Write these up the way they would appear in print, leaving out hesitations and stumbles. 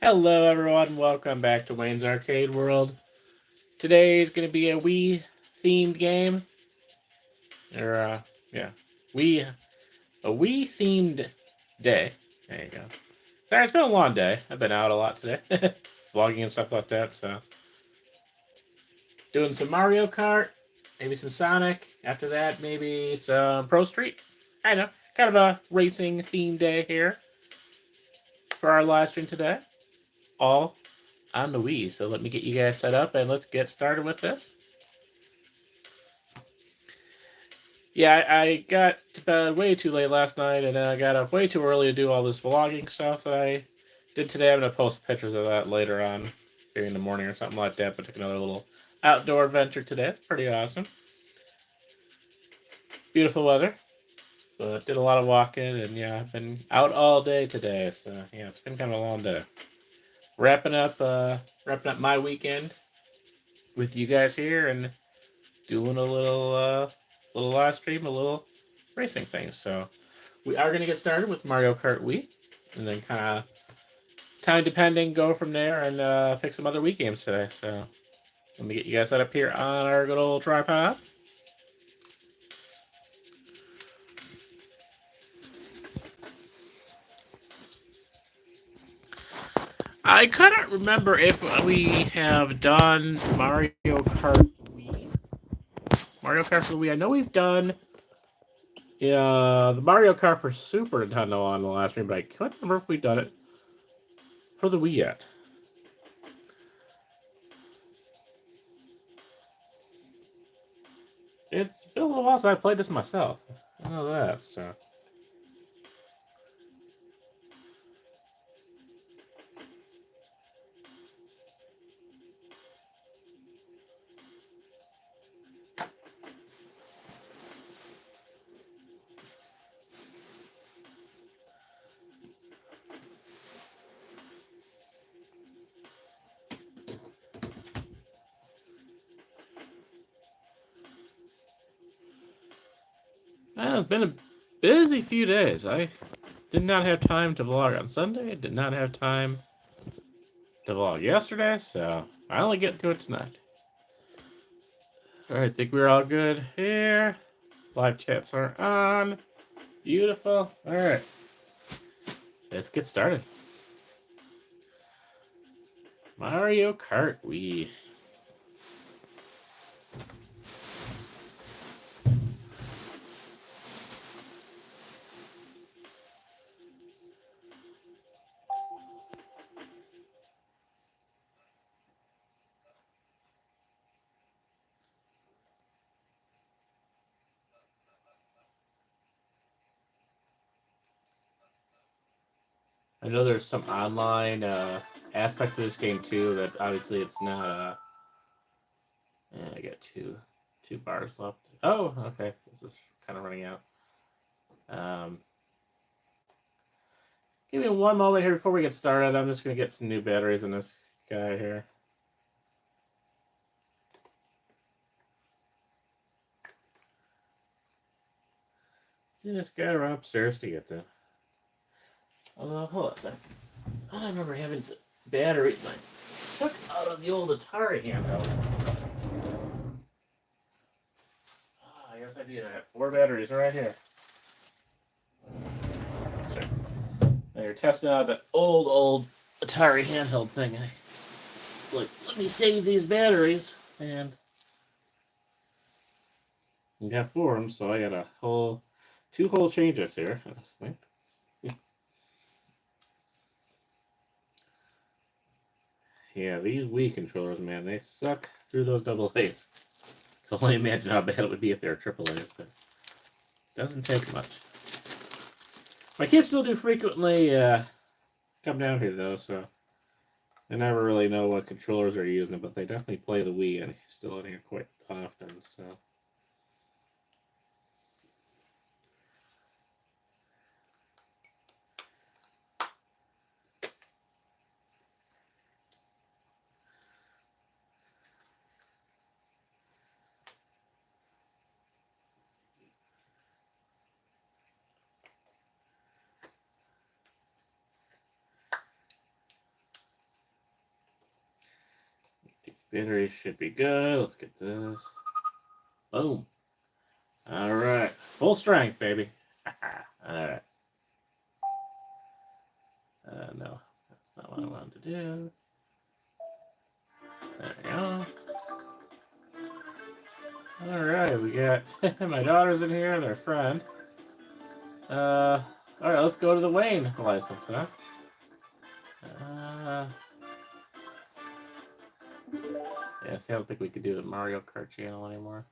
Hello, everyone. Welcome back to Wayne's Arcade World. Today is going to be a Wii themed game, or yeah, Wii a Wii themed day. There you go. Sorry, it's been a long day. I've been out a lot today, vlogging and stuff like that. So, doing some Mario Kart, maybe some Sonic. After that, maybe some Pro Street. I know, kind of a racing themed day here for our live stream today. All on the Wii. So let me get you guys set up and let's get started with this. Yeah, I got to bed way too late last night, and then I got up way too early to do all this vlogging stuff that I did today. I'm going to post pictures of that later on, maybe in the morning or something like that, but took another little outdoor adventure today. It's pretty awesome. Beautiful weather, but did a lot of walking, and yeah, I've been out all day today, so yeah, it's been kind of a long day. Wrapping up my weekend with you guys here, and doing a little live stream, a little racing things. So we are going to get started with Mario Kart Wii, and then kind of time depending, go from there and pick some other Wii games today. So let me get you guys set up here on our good old tripod. I couldn't remember if we have done Mario Kart Wii. Mario Kart for the Wii. I know we've done the Mario Kart for Super Nintendo on the last stream, but I couldn't remember if we've done it for the Wii yet. It's been a little while since I played this myself. I know that, so. It's been a busy few days. I did not have time to vlog on Sunday. Did not have time to vlog yesterday, so I only get to it tonight. Alright, think we're all good here. Live chats are on. Beautiful. Alright. Let's get started. Mario Kart Wii. I know there's some online aspect to this game too that obviously it's not. I got two bars left. Oh, okay. This is kind of running out. Um, Give me one moment here before we get started. I'm just gonna get some new batteries in this guy here. Just got her upstairs to get them. Hold on a second. I remember having some batteries I took out of the old Atari handheld. I guess I did. I have 4 batteries right here. Sorry. Now you're testing out that old Atari handheld thing. Like, let me save these batteries, and we got 4 of them, so I got a whole 2 whole changes here on this thing. Yeah, these Wii controllers, man, they suck through those double A's. I can only imagine how bad it would be if they were triple A's, but it doesn't take much. My kids still do frequently come down here, though, so I never really know what controllers they're using, but they definitely play the Wii and still in here quite often, so. Battery should be good. Let's get this. Boom. All right. Full strength, baby. All right. No, that's not what I wanted to do. There we go. All right, we got my daughter's in here, their friend. All right, let's go to the Wayne license, huh? Yeah, see, I don't think we could do the Mario Kart channel anymore.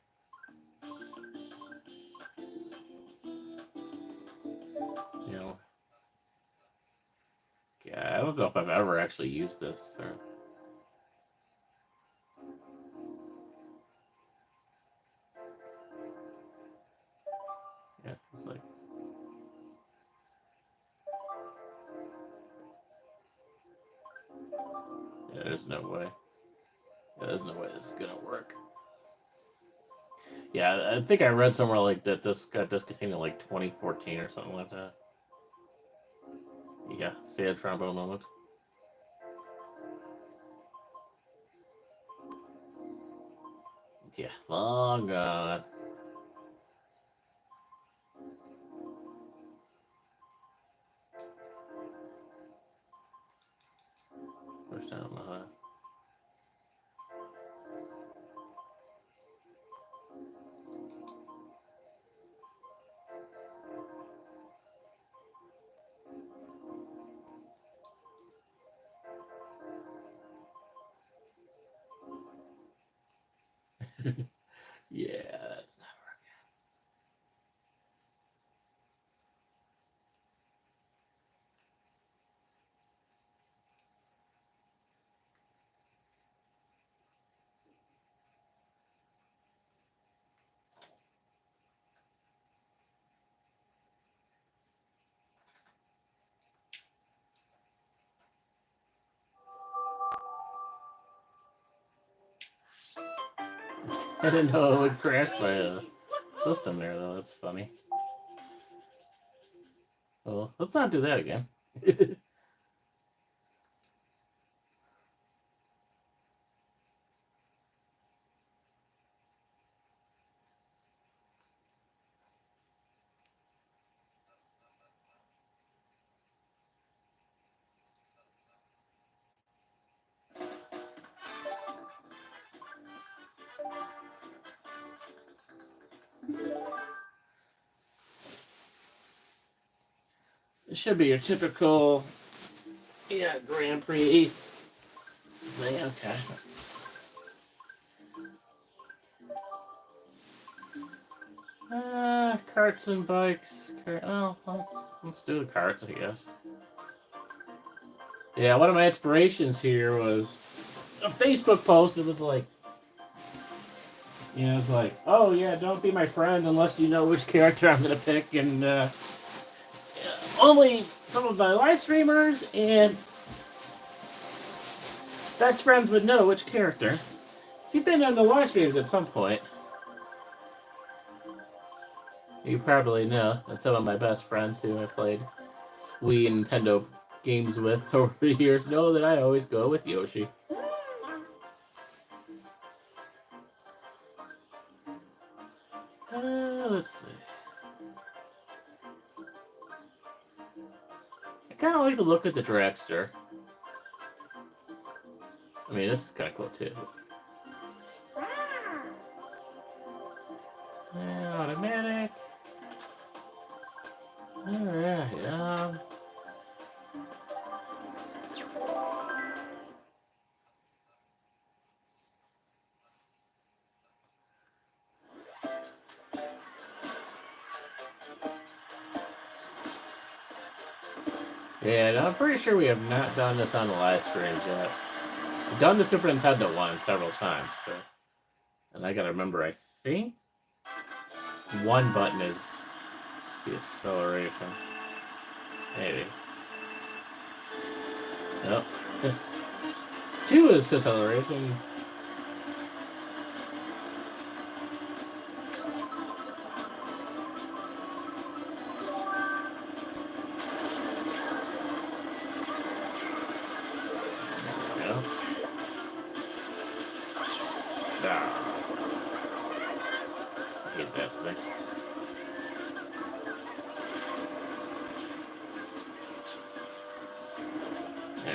You know, yeah, I don't know if I've ever actually used this. Or... Yeah, it's like. Yeah, there's no way. Yeah, there's no way this is gonna work. Yeah, I think I read somewhere like that this got discontinued in like 2014 or something like that. Yeah, sad trombone moment. Yeah, long gone. Push down my. Yeah, that's not working. I didn't know it would crash my system there, though. That's funny. Well, let's not do that again. It should be your typical, yeah, Grand Prix thing. Okay. Carts and bikes. Oh, let's do the carts, I guess. Yeah, one of my inspirations here was a Facebook post. It was like, it's like, oh yeah, don't be my friend unless you know which character I'm gonna pick, and only some of my live streamers and best friends would know which character. If you've been on the live streams at some point, you probably know that some of my best friends who I played Wii and Nintendo games with over the years know that I always go with Yoshi. Let's see. I kind of like to look at the dragster. I mean, this is kind of cool too. Automatic. Alright, yeah, I'm pretty sure we have not done this on the live streams yet. We've done the Super Nintendo one several times, but... And I gotta remember, I think one button is the acceleration. Maybe. Nope. Two is acceleration.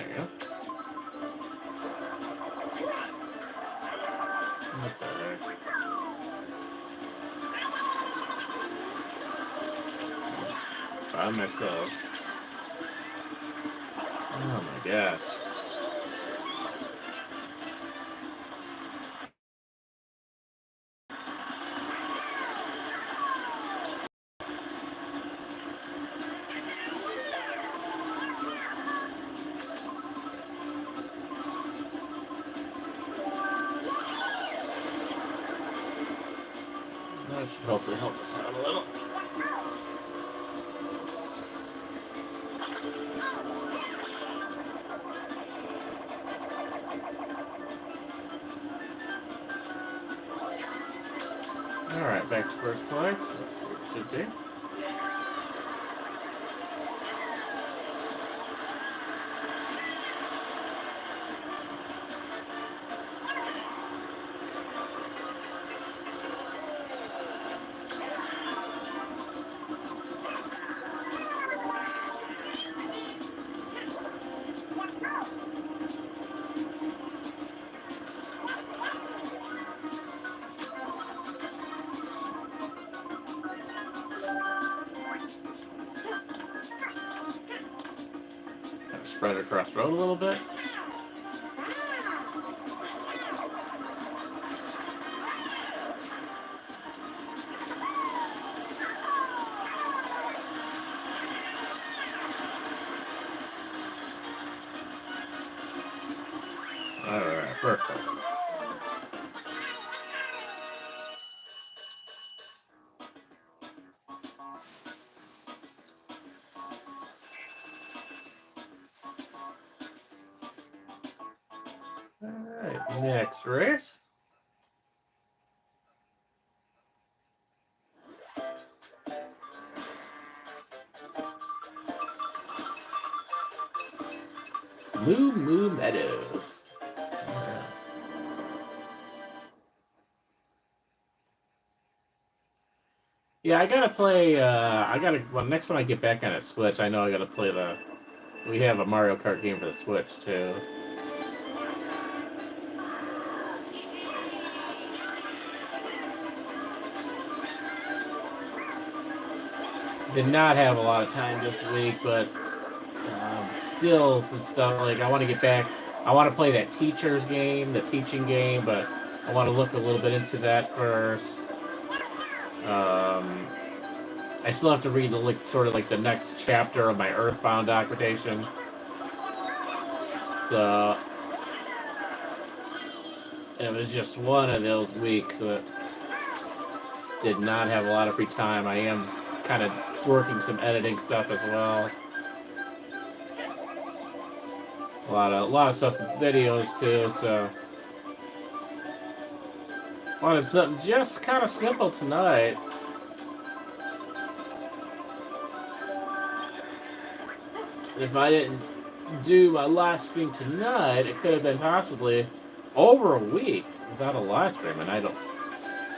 you go. What the heck? By myself. Oh my gosh. That should hopefully help us out a little. Alright, back to first place. That's what it should be. Kind of spread across the road a little bit. Alright, first place. Alright, next race. Moo Meadows. Yeah, I gotta play, well, next time I get back on a Switch, I know I gotta play we have a Mario Kart game for the Switch, too. Did not have a lot of time this week, but still some stuff, like, I want to get back, I want to play that teacher's game, the teaching game, but I want to look a little bit into that first. I still have to read sort of like the next chapter of my Earthbound documentation. So, it was just one of those weeks that did not have a lot of free time. I am kind of working some editing stuff as well. A lot of stuff with videos too, so wanted something just kind of simple tonight. If I didn't do my live stream tonight, it could have been possibly over a week without a live stream, and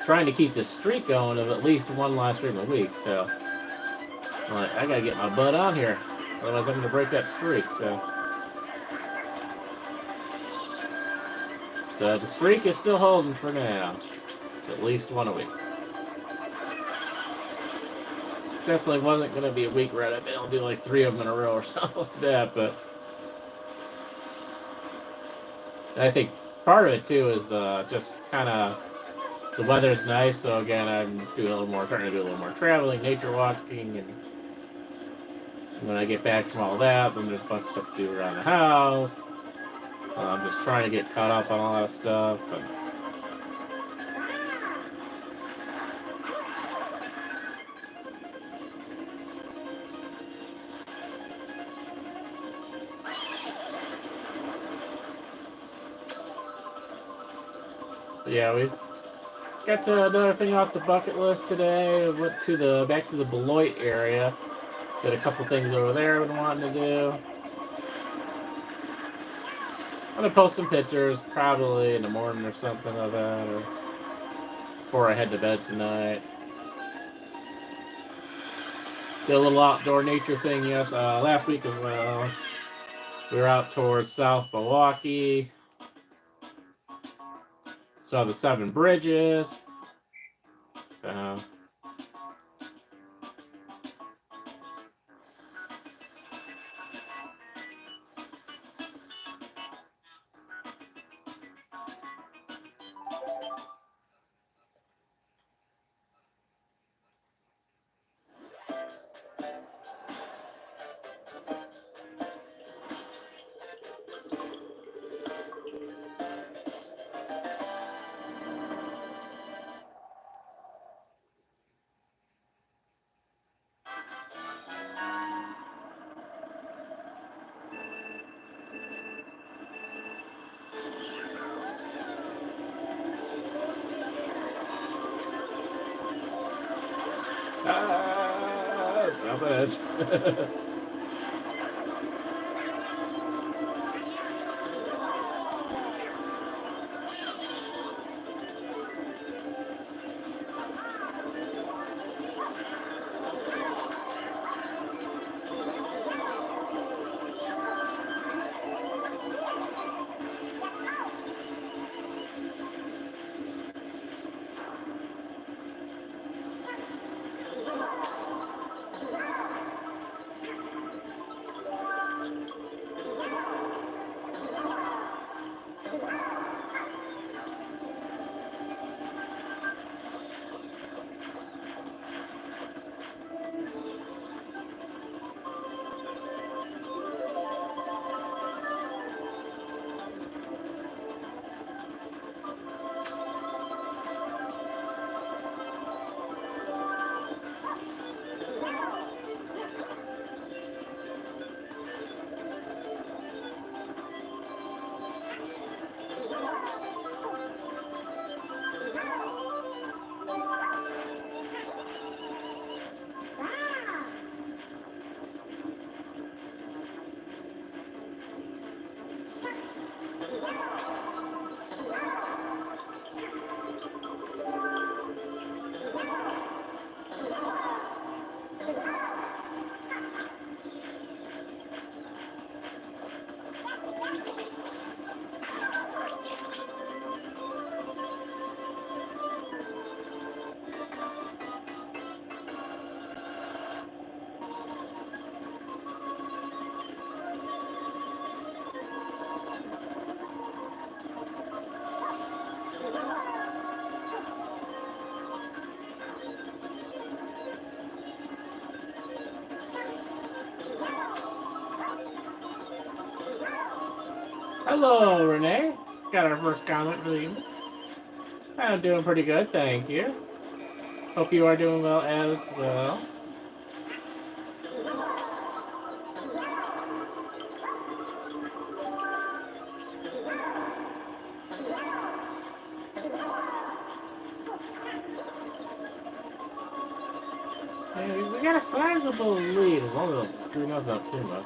trying to keep this streak going of at least one live stream a week, so I gotta get my butt on here, otherwise I'm gonna break that streak. So the streak is still holding for now, at least one a week. Definitely wasn't going to be a week where I'll do like 3 of them in a row or something like that, but I think part of it too is just kind of the weather's nice, so again I'm trying to do a little more traveling, nature walking, and when I get back from all that, then there's a bunch of stuff to do around the house. I'm just trying to get caught up on a lot of stuff. Yeah, we got to another thing off the bucket list today. Went back to the Beloit area. Did a couple things over there I've been wanting to do. I'm gonna post some pictures probably in the morning or something of that, or before I head to bed tonight. Did a little outdoor nature thing last week as well. We were out towards South Milwaukee. Saw the 7 bridges. So... stop it. Hello, Renee. Got our first comment for the evening. I'm doing pretty good, thank you. Hope you are doing well as well. Hey, we got a sizable lead, as long as we don't screw nothing up too much.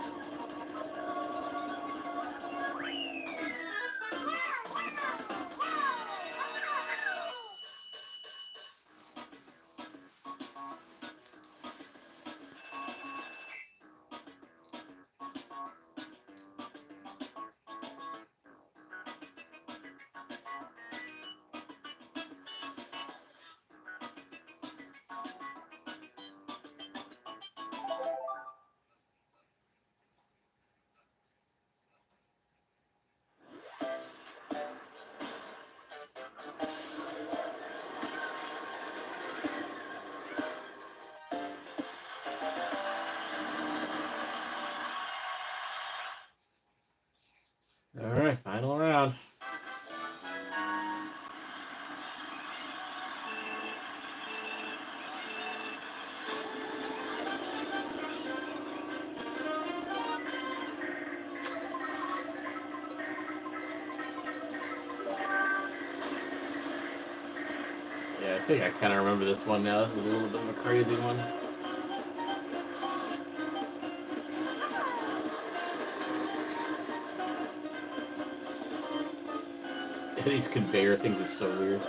Alright, final round. Yeah, I think I kind of remember this one now. This is a little bit of a crazy one. These conveyor things are so weird.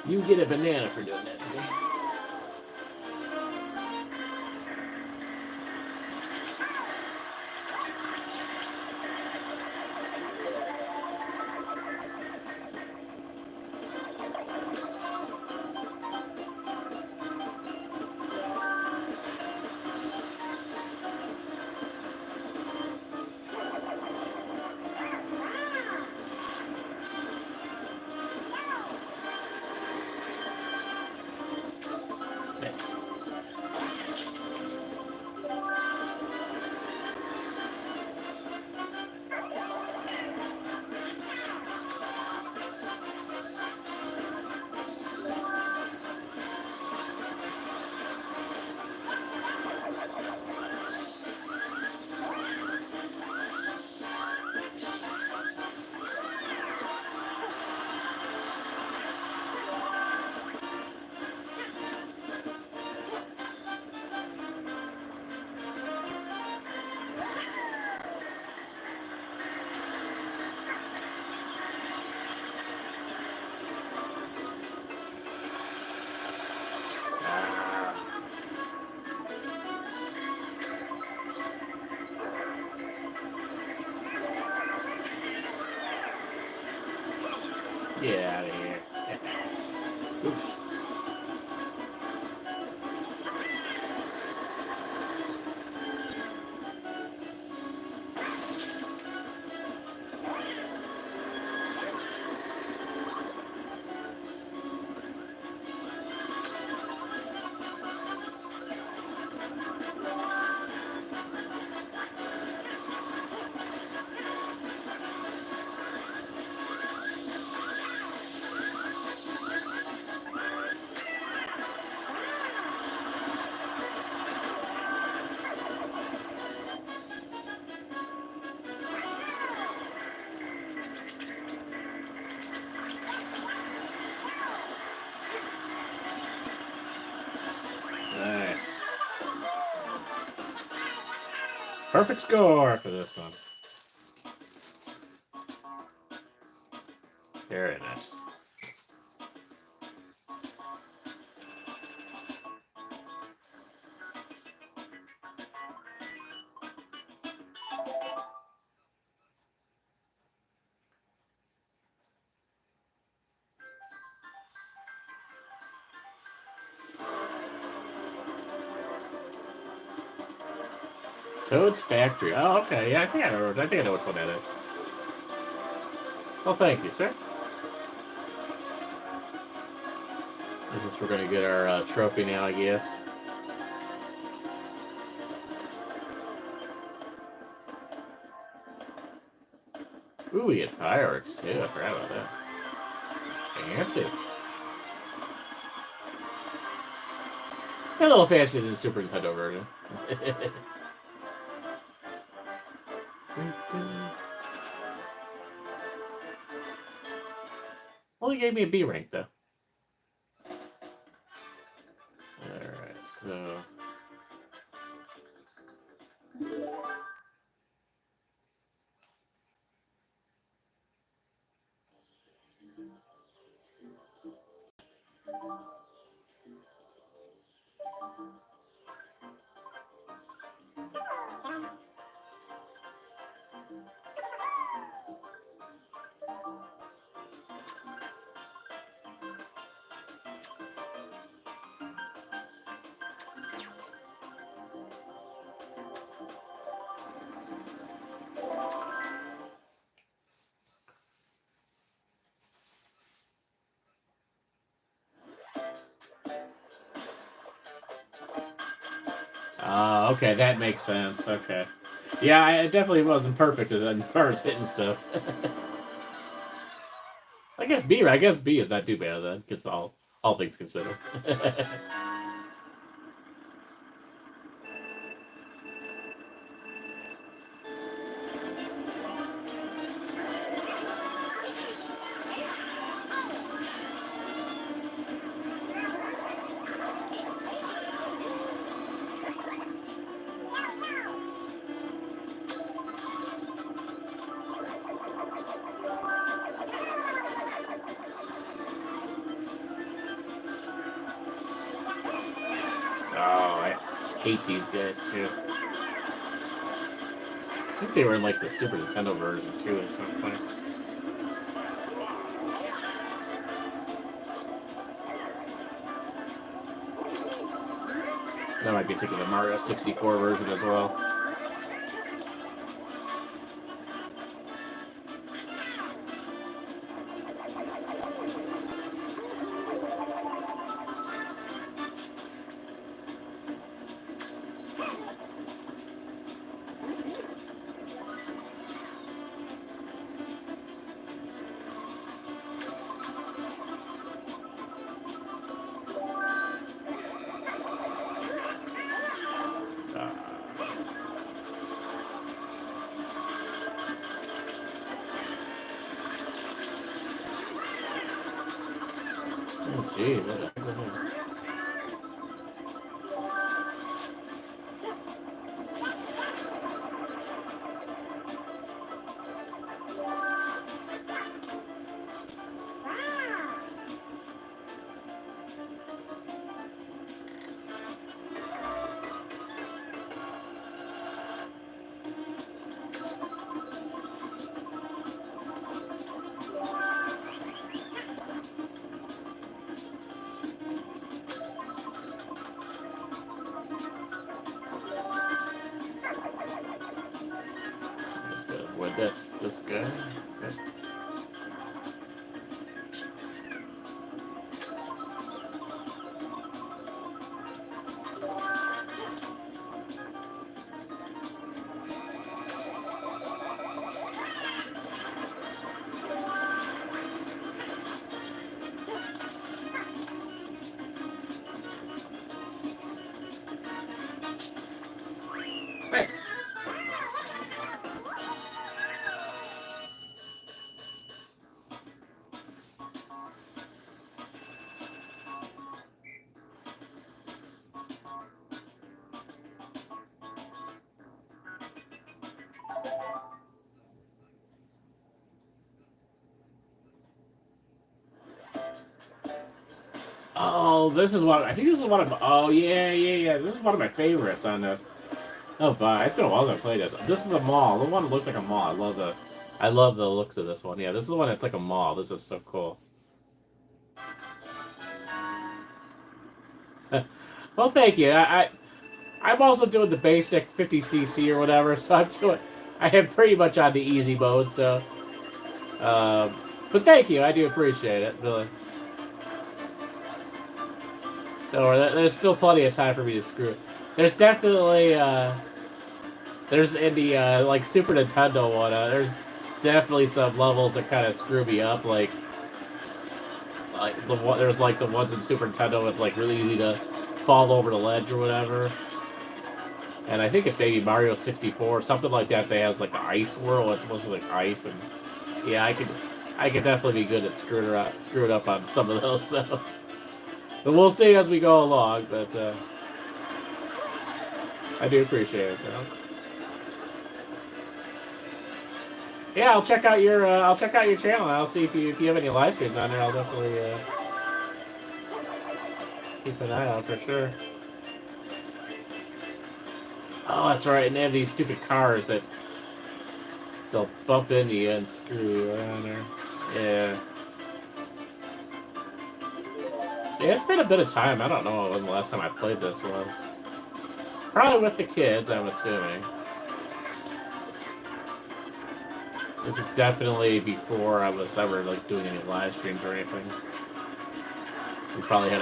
You get a banana for doing that to me. Nice. Get out of here. Oof. Nice. Perfect score for this one. Very nice. Toad's Factory. Oh, okay. Yeah, I think I know which one that is. Well, thank you, sir. I guess we're gonna get our trophy now, I guess. Ooh, we get fireworks too. I forgot about that. Fancy. A little fancier than the Super Nintendo version. Only gave me a B rank though. Alright, so okay, that makes sense. Okay. Yeah, it definitely wasn't perfect as far as hitting stuff. I guess B is not too bad then. Gets all things considered. hate these guys too. I think they were in like the Super Nintendo version too at some point. That might be thinking of the Mario 64 version as well. Oh, gee, what the heck was that? What, this guy? Okay. Nice. Oh, this is one. I think this is one of. Oh yeah. This is one of my favorites on this. Oh, but it's been a while since I played this. This is the mall. The one that looks like a mall. I love the looks of this one. Yeah, this is the one that's like a mall. This is so cool. Well, thank you. I'm also doing the basic 50cc or whatever, so I am pretty much on the easy mode. So, but thank you. I do appreciate it, really. So there's still plenty of time for me to screw it. There's definitely there's in the like Super Nintendo one. There's definitely some levels that kind of screw me up. Like there's like the ones in Super Nintendo. It's like really easy to fall over the ledge or whatever. And I think it's maybe Mario 64 something like that. They has like the ice world. It's mostly like ice, and yeah, I could definitely be good at screwing up on some of those. So. But we'll see as we go along, but I do appreciate it, though. Yeah, I'll check out your channel. I'll see if you have any live streams on there. I'll definitely keep an eye out for sure. Oh, that's right. And they have these stupid cars that they'll bump into you and screw you around there. Yeah. Yeah, it's been a bit of time. I don't know when the last time I played this was. Probably with the kids, I'm assuming. This is definitely before I was ever like doing any live streams or anything. We probably had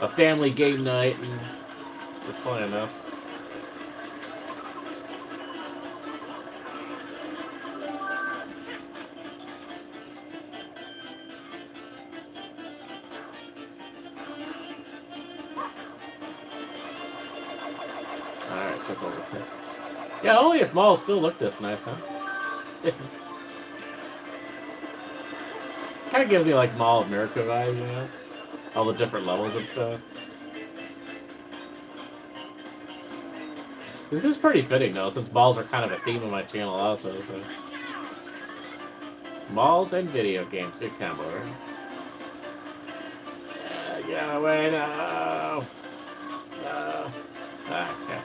a family game night and we're playing this. Alright, took over here. Yeah, only if malls still look this nice, huh? Kind of gives me like Mall of America vibes, you know? All the different levels and stuff. This is pretty fitting though, since malls are kind of a theme of my channel also, so. Malls and video games, good combo, right? Yeah, get away, no! No. Okay.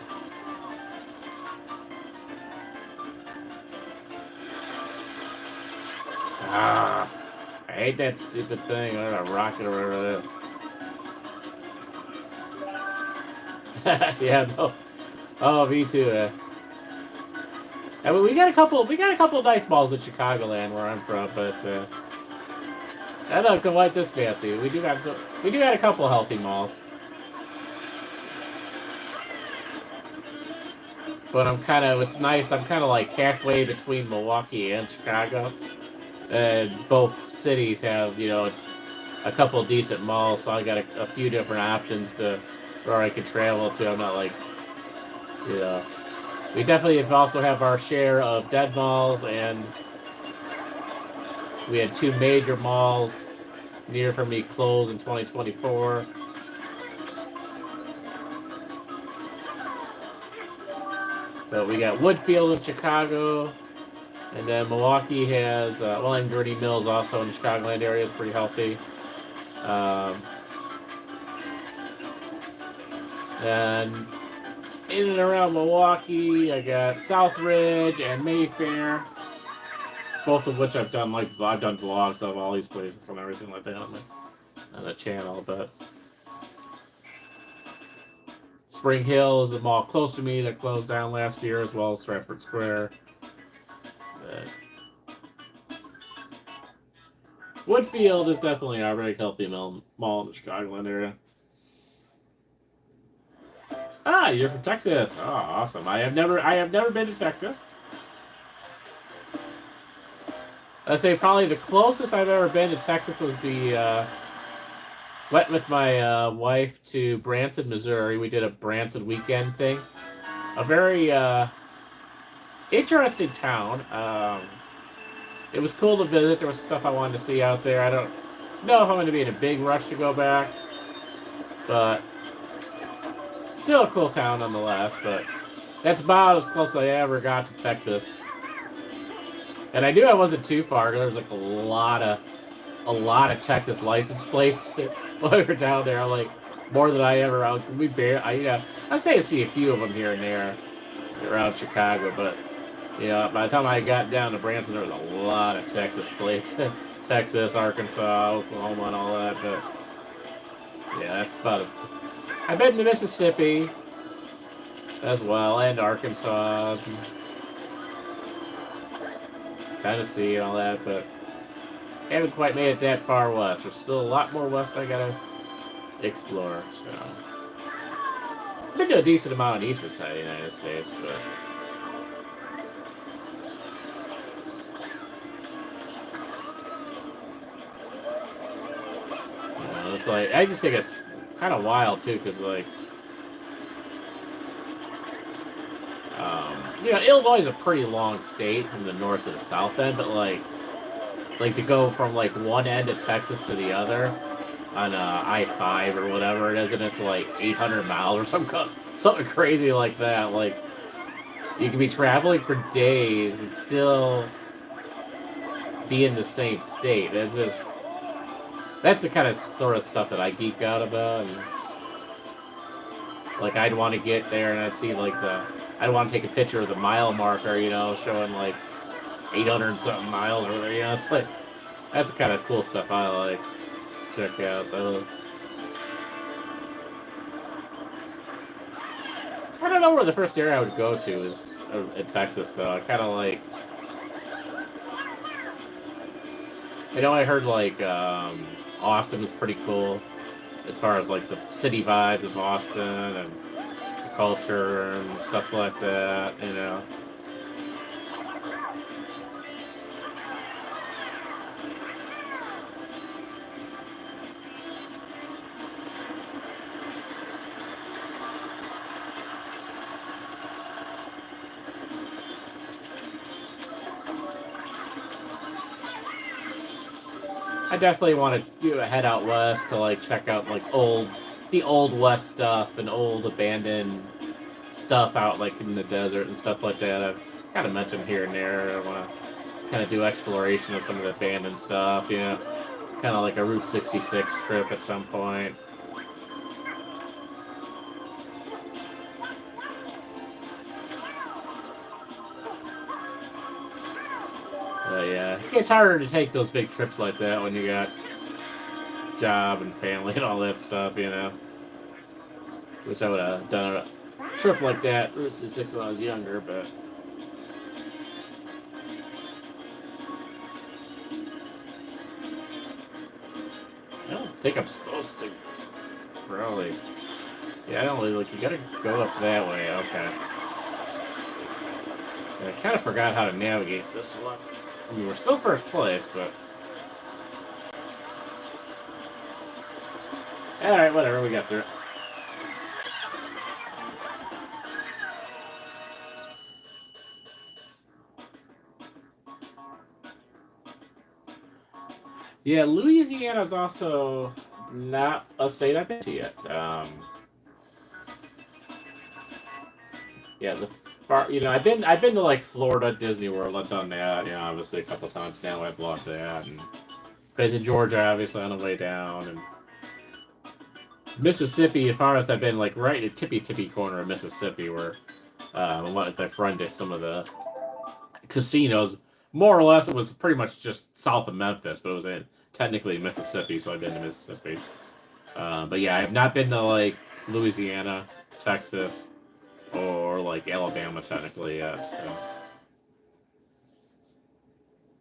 Ah, I hate that stupid thing. Or a rocket or whatever it is. Yeah, no. Oh, me too. I mean, we got a couple nice malls in Chicagoland where I'm from, but I don't know quite this fancy. We do have a couple healthy malls, but it's nice. I'm kind of like halfway between Milwaukee and Chicago, and both cities have a couple decent malls, so I got a few different options to where I can travel to. I'm not like you know. We definitely also have our share of dead malls, and we had two major malls near from me close in 2024. But we got Woodfield in Chicago, and then Milwaukee has, and Gurney Mills also in the Chicagoland area is pretty healthy. And in and around Milwaukee, I got Southridge and Mayfair, both of which I've done vlogs of all these places and everything like that on the channel. But Spring Hill is the mall close to me that closed down last year, as well as Stratford Square. Woodfield is definitely a very healthy mall in the Chicagoland area. Ah, you're from Texas. Oh, awesome. I have never been to Texas. I'd say probably the closest I've ever been to Texas would be went with my wife to Branson, Missouri. We did a Branson weekend thing. A very interesting town. It was cool to visit. There was stuff I wanted to see out there. I don't know if I'm going to be in a big rush to go back, but still a cool town nonetheless. But that's about as close as I ever got to Texas. And I knew I wasn't too far. There was like a lot of Texas license plates while we were down there. Like more than I ever. I say I see a few of them here and there around Chicago, but by the time I got down to Branson, there was a lot of Texas plates. Texas, Arkansas, Oklahoma, and all that. But yeah, that's about as. I've been to Mississippi as well, and Arkansas, Tennessee, and all that, but haven't quite made it that far west. There's still a lot more west I gotta explore. So, I've been to a decent amount on the eastern side of the United States, but. It's like, I just think it's kind of wild too, because Illinois is a pretty long state from the north to the south end, but like to go from one end of Texas to the other on I-5 or whatever it is, and it's like 800 miles or something crazy like that. Like you can be traveling for days and still be in the same state. That's the kind of sort of stuff that I geek out about. And, I'd want to get there and I'd see I'd want to take a picture of the mile marker, showing 800 something miles or whatever. It's that's the kind of cool stuff I like to check out. I don't know where the first area I would go to is in Texas, though. I kind of I heard Austin is pretty cool as far as the city vibes of Austin and the culture and stuff like that, I definitely want to head out west to check out the old west stuff and old abandoned stuff out in the desert and stuff like that. I've kind of mentioned here and there. I want to kind of do exploration of some of the abandoned stuff. Kind of like a Route 66 trip at some point. Yeah, it gets harder to take those big trips like that when you got job and family and all that stuff, you know. Wish I would have done a trip like that, Route 66, when I was younger, but. I don't think I'm supposed to. Probably. Yeah, I don't really look. You gotta go up that way. Okay. Yeah, I kind of forgot how to navigate this one. I mean, we're still first place, but. Alright, whatever. We got through it. Yeah, Louisiana's also not a state I've been to yet. Yeah, the far, I've been to like Florida, Disney World. I've done that, obviously a couple times now. I've loved that, and been to Georgia, obviously on the way down, and Mississippi. As far as I've been, like right at tippy corner of Mississippi, where I went with my friend to some of the casinos. More or less, it was pretty much just south of Memphis, but it was in technically Mississippi, so I've been to Mississippi. But yeah, I have not been to like Louisiana, Texas, or like Alabama technically yet. So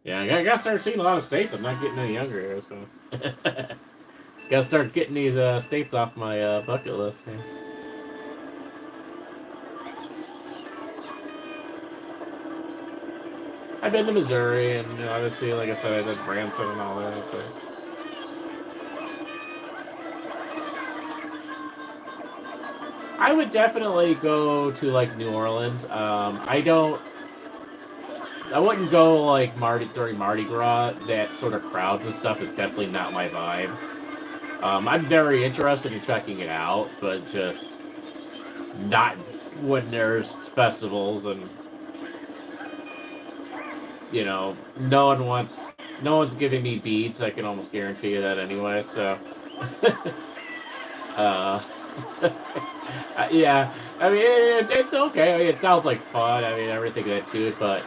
yeah, I gotta start seeing a lot of states. I'm not getting any younger here, so gotta start getting these states off my bucket list. Yeah. I've been to Missouri, and obviously, like I said, I did Branson and all that. But I would definitely go to like New Orleans. I wouldn't go like during Mardi Gras. That sort of crowds and stuff is definitely not my vibe. I'm very interested in checking it out, but just not when there's festivals and no one's giving me beads. I can almost guarantee you that anyway. So, uh, yeah, I mean it's okay. I mean, it sounds like fun. I mean everything that to it, but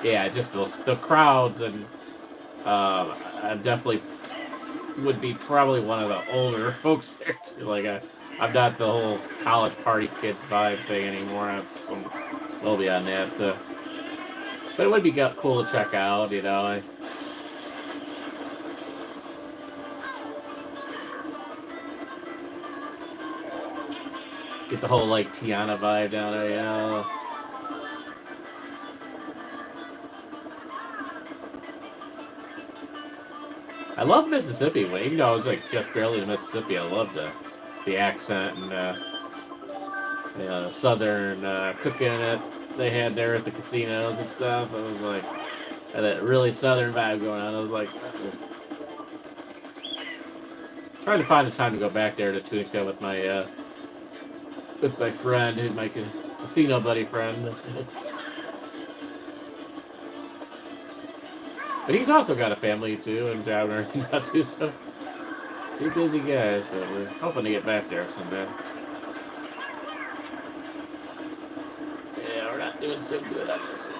yeah, just the crowds and I definitely would be probably one of the older folks there too. Like I'm not the whole college party kid vibe thing anymore. I'm a little beyond that. So. But it would be cool to check out, Get the whole, like, Tiana vibe down there, I love Mississippi, even though I was, like, just barely in Mississippi. I loved the accent and, the southern cooking that they had there at the casinos and stuff. It was, like, had that really southern vibe going on. I was like, trying to find a time to go back there to Tunica with my friend, my casino buddy friend. But he's also got a family too, and job and everything now too. So two busy guys, but we're hoping to get back there someday. Yeah, we're not doing so good on this one.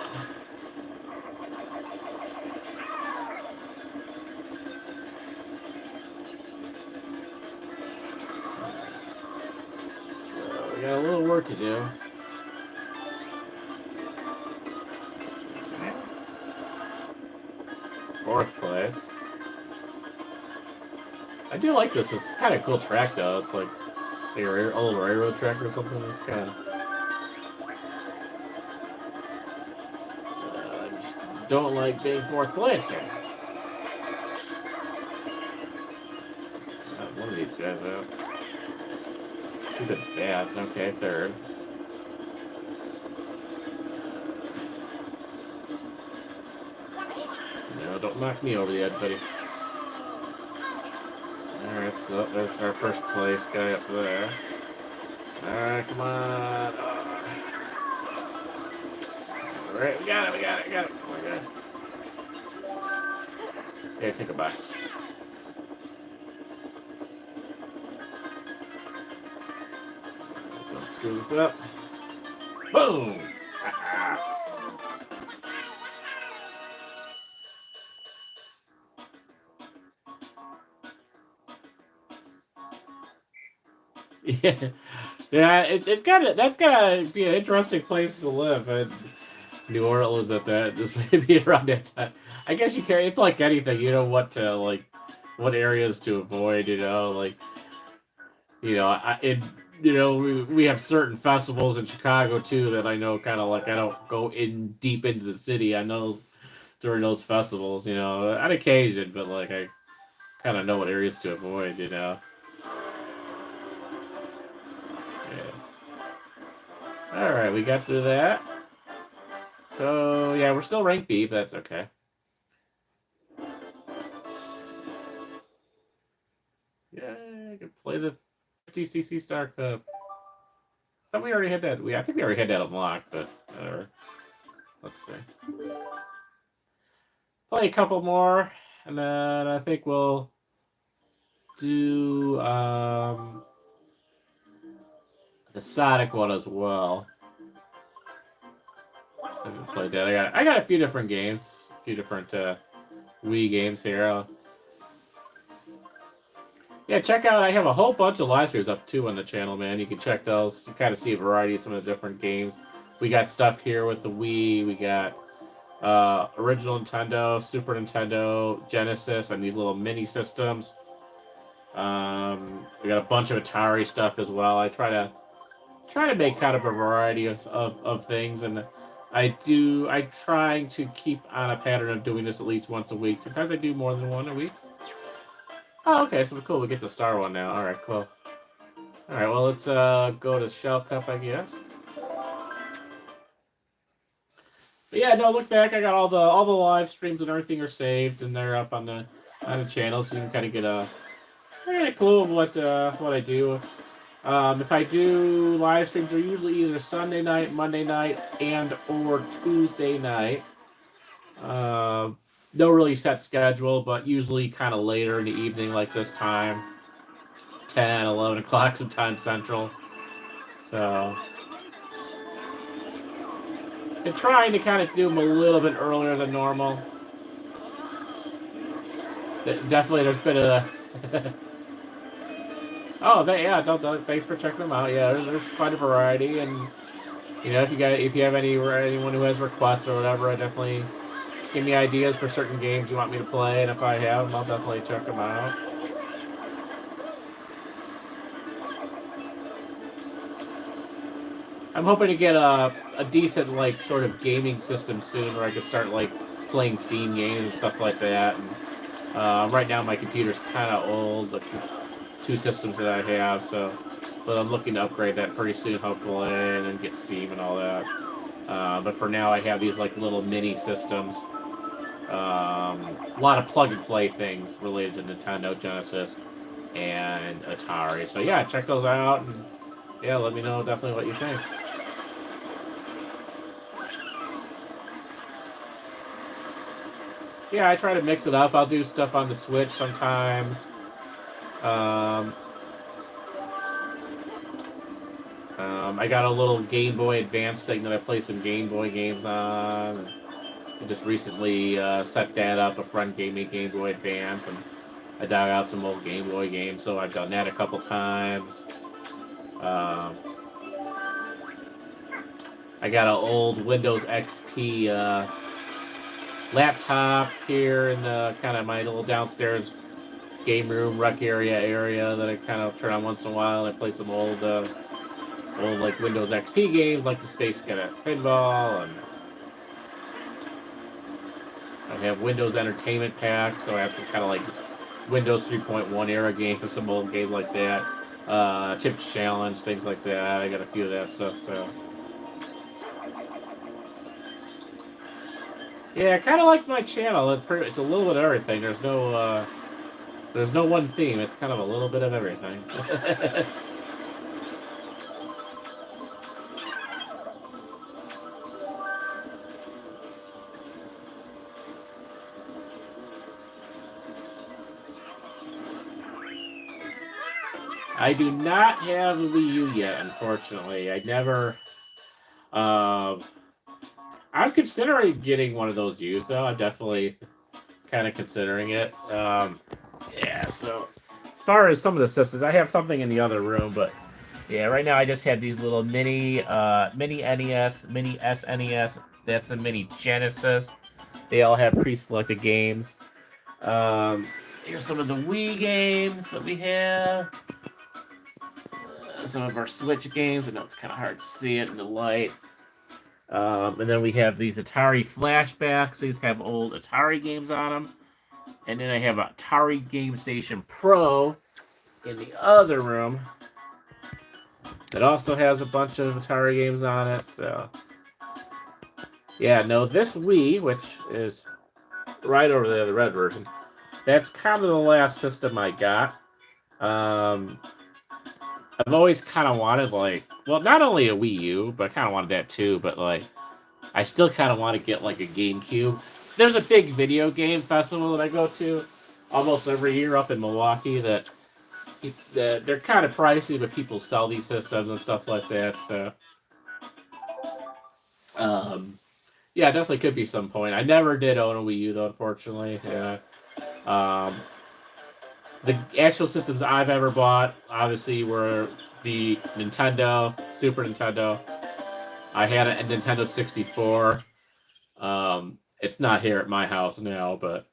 So we got a little work to do. Fourth place. I do like this. It's kind of a cool track though. It's like a old railroad track or something. It's kind of. I just don't like being fourth place here. One of these guys out. Stupid bats. Okay, third. No, don't knock me over the edge, buddy. Alright, so there's our first place guy up there. Alright, come on. Alright, we got it. Come on, guys. Here, take a box. Don't screw this up. Boom! Yeah, yeah. That's gotta be an interesting place to live. And New Orleans at that. This may be around that time. I guess you can. It's like anything. You know what to like, what areas to avoid. In we have certain festivals in Chicago too that I know kind of like I don't go in deep into the city. I know during those festivals, on occasion, but like I kind of know what areas to avoid. Yes. All right, we got through that. So yeah, we're still ranked B, but that's okay. Yeah, I can play the 50cc Star Cup. I thought we already had that. I think we already had that unlocked, but let's see. Play a couple more, and then I think we'll do the Sonic one as well. I haven't played that. I got a few different games, a few different Wii games here. Yeah, check out. I have a whole bunch of live streams up too on the channel, man. You can check those. You kind of see a variety of some of the different games. We got stuff here with the Wii. We got original Nintendo, Super Nintendo, Genesis, and these little mini systems. We got a bunch of Atari stuff as well. I try to make kind of a variety of things, and I try to keep on a pattern of doing this at least once a week. Sometimes I do more than one a week. Oh, okay, so cool. We get the star one now. All right, cool. All right, well, let's go to Shell Cup, I guess. But yeah, no, look back. I got all the live streams and everything are saved, and they're up on the channel, so you can kind of get a clue of what I do. If I do live streams, they're usually either Sunday night, Monday night, and or Tuesday night. No really set schedule, but usually kind of later in the evening, like this time, 10, 11 o'clock, sometime Central. So, and trying to kind of do them a little bit earlier than normal. Definitely, there's been a. Oh, thanks for checking them out. Yeah, there's quite a variety, and if you have anyone who has requests or whatever, I definitely give me ideas for certain games you want me to play, and if I have them, I'll definitely check them out. I'm hoping to get a decent like sort of gaming system soon, where I can start like playing Steam games and stuff like that. And right now my computer's kind of old, the two systems that I have, but I'm looking to upgrade that pretty soon, hopefully, and then get Steam and all that. But for now, I have these like little mini systems. A lot of plug and play things related to Nintendo, Genesis, and Atari. So yeah, check those out, and yeah, let me know definitely what you think. Yeah, I try to mix it up. I'll do stuff on the Switch sometimes. I got a little Game Boy Advance thing that I play some Game Boy games on. I just recently set that up. A friend gave me Game Boy Advance, and I dug out some old Game Boy games, so I've done that a couple times. I got an old Windows XP laptop here in kind of my little downstairs game room rec area that I kind of turn on once in a while, and I play some old like Windows XP games like the Space Cadet Pinball, and I have Windows Entertainment Pack, so I have some kind of like Windows 3.1 era games, some old games like that, Chips Challenge, things like that. I got a few of that stuff, so yeah, I kind of like my channel. It's a little bit of everything. There's no one theme. It's kind of a little bit of everything. I do not have the Wii U yet, unfortunately. I never. I'm considering getting one of those used, though. I'm definitely kind of considering it. Yeah, so as far as some of the systems, I have something in the other room, but Yeah, right now I just have these little mini NES, mini SNES. That's a mini Genesis. They all have pre-selected games. Um, Here's some of the Wii games that we have. Some of our Switch games. I know it's kind of hard to see it in the light. And then we have these Atari flashbacks. These have old Atari games on them. And then I have Atari Game Station Pro in the other room that also has a bunch of Atari games on it. So, yeah, no, this Wii, which is right over there, the red version, that's kind of the last system I got. Um, I've always kind of wanted, like, well, not only a Wii U, but I kind of wanted that too, but, like, I still kind of want to get, like, a GameCube. There's a big video game festival that I go to almost every year up in Milwaukee that they're kind of pricey, but people sell these systems and stuff like that, so... Yeah, definitely could be some point. I never did own a Wii U, though, unfortunately. Yeah. Um, the actual systems I've ever bought, obviously, were the Nintendo, Super Nintendo. I had a Nintendo 64. It's not here at my house now, but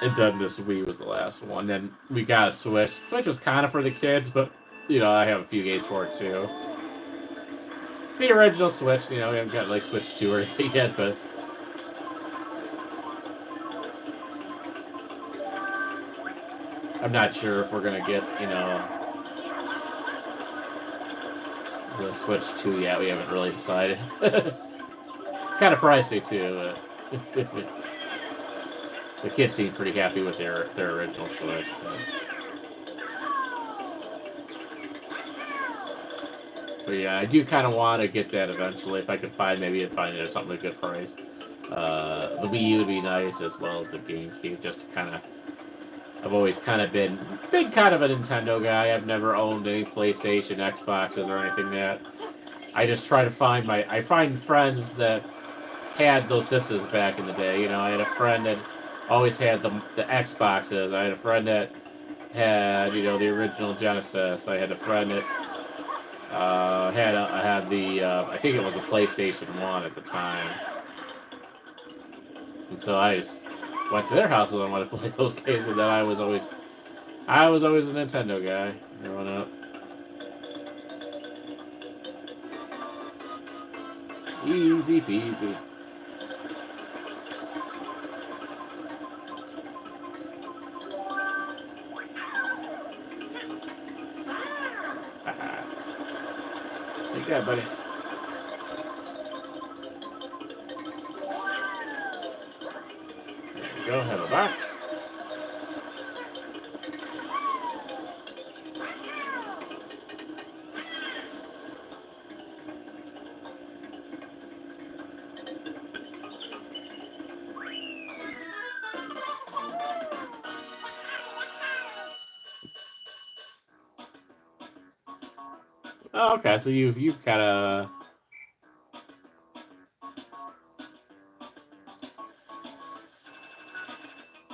and then this Wii was the last one. Then we got a Switch. Switch was kind of for the kids, but you know I have a few games for it too. The original Switch, you know, we haven't got like Switch 2 or anything yet, but I'm not sure if we're gonna get, you know, the Switch 2 yet. We haven't really decided. Kind of pricey too. The kids seem pretty happy with their original Switch. But yeah, I do kind of want to get that eventually if I could find find it at something at a good price. The Wii U would be nice as well as the GameCube, just to kind of. I've always kind of been kind of a Nintendo guy. I've never owned any PlayStation, Xboxes, or anything that. I just try to find I find friends that had those systems back in the day. You know, I had a friend that always had the Xboxes. I had a friend that had, you know, the original Genesis. I had a friend that I had the I think it was a PlayStation 1 at the time. And so I just went to their houses and wanted to play those games, and then I was always a Nintendo guy growing up. Easy peasy. Take that, buddy. There we go, have a box. Oh, okay, so you've kind of.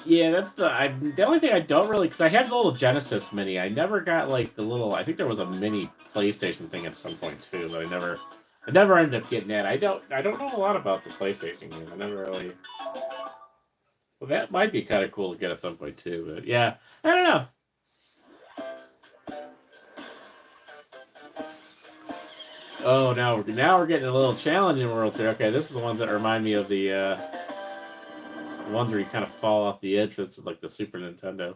Yeah, that's the only thing I don't really, because I had the little Genesis Mini. I never got like the little. I think there was a mini PlayStation thing at some point too, but I never ended up getting that. I don't know a lot about the PlayStation game. I never really. Well, that might be kind of cool to get at some point too, but yeah, I don't know. Oh, now we're getting a little challenging worlds here. Okay, this is the ones that remind me of the ones where you kind of fall off the edge. That's like the Super Nintendo.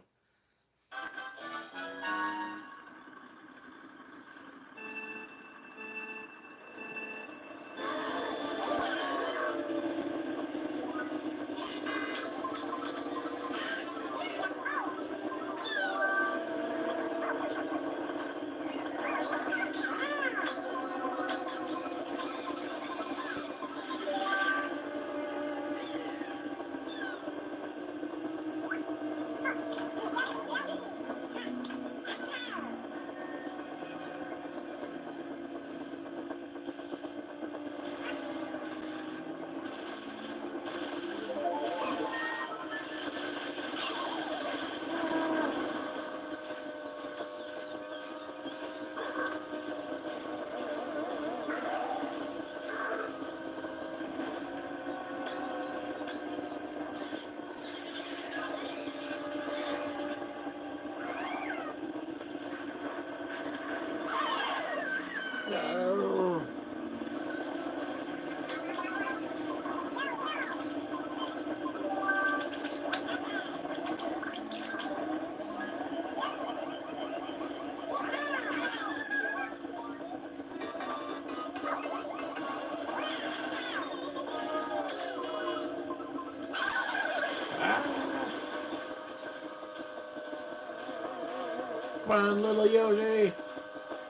Come on, little Yoshi.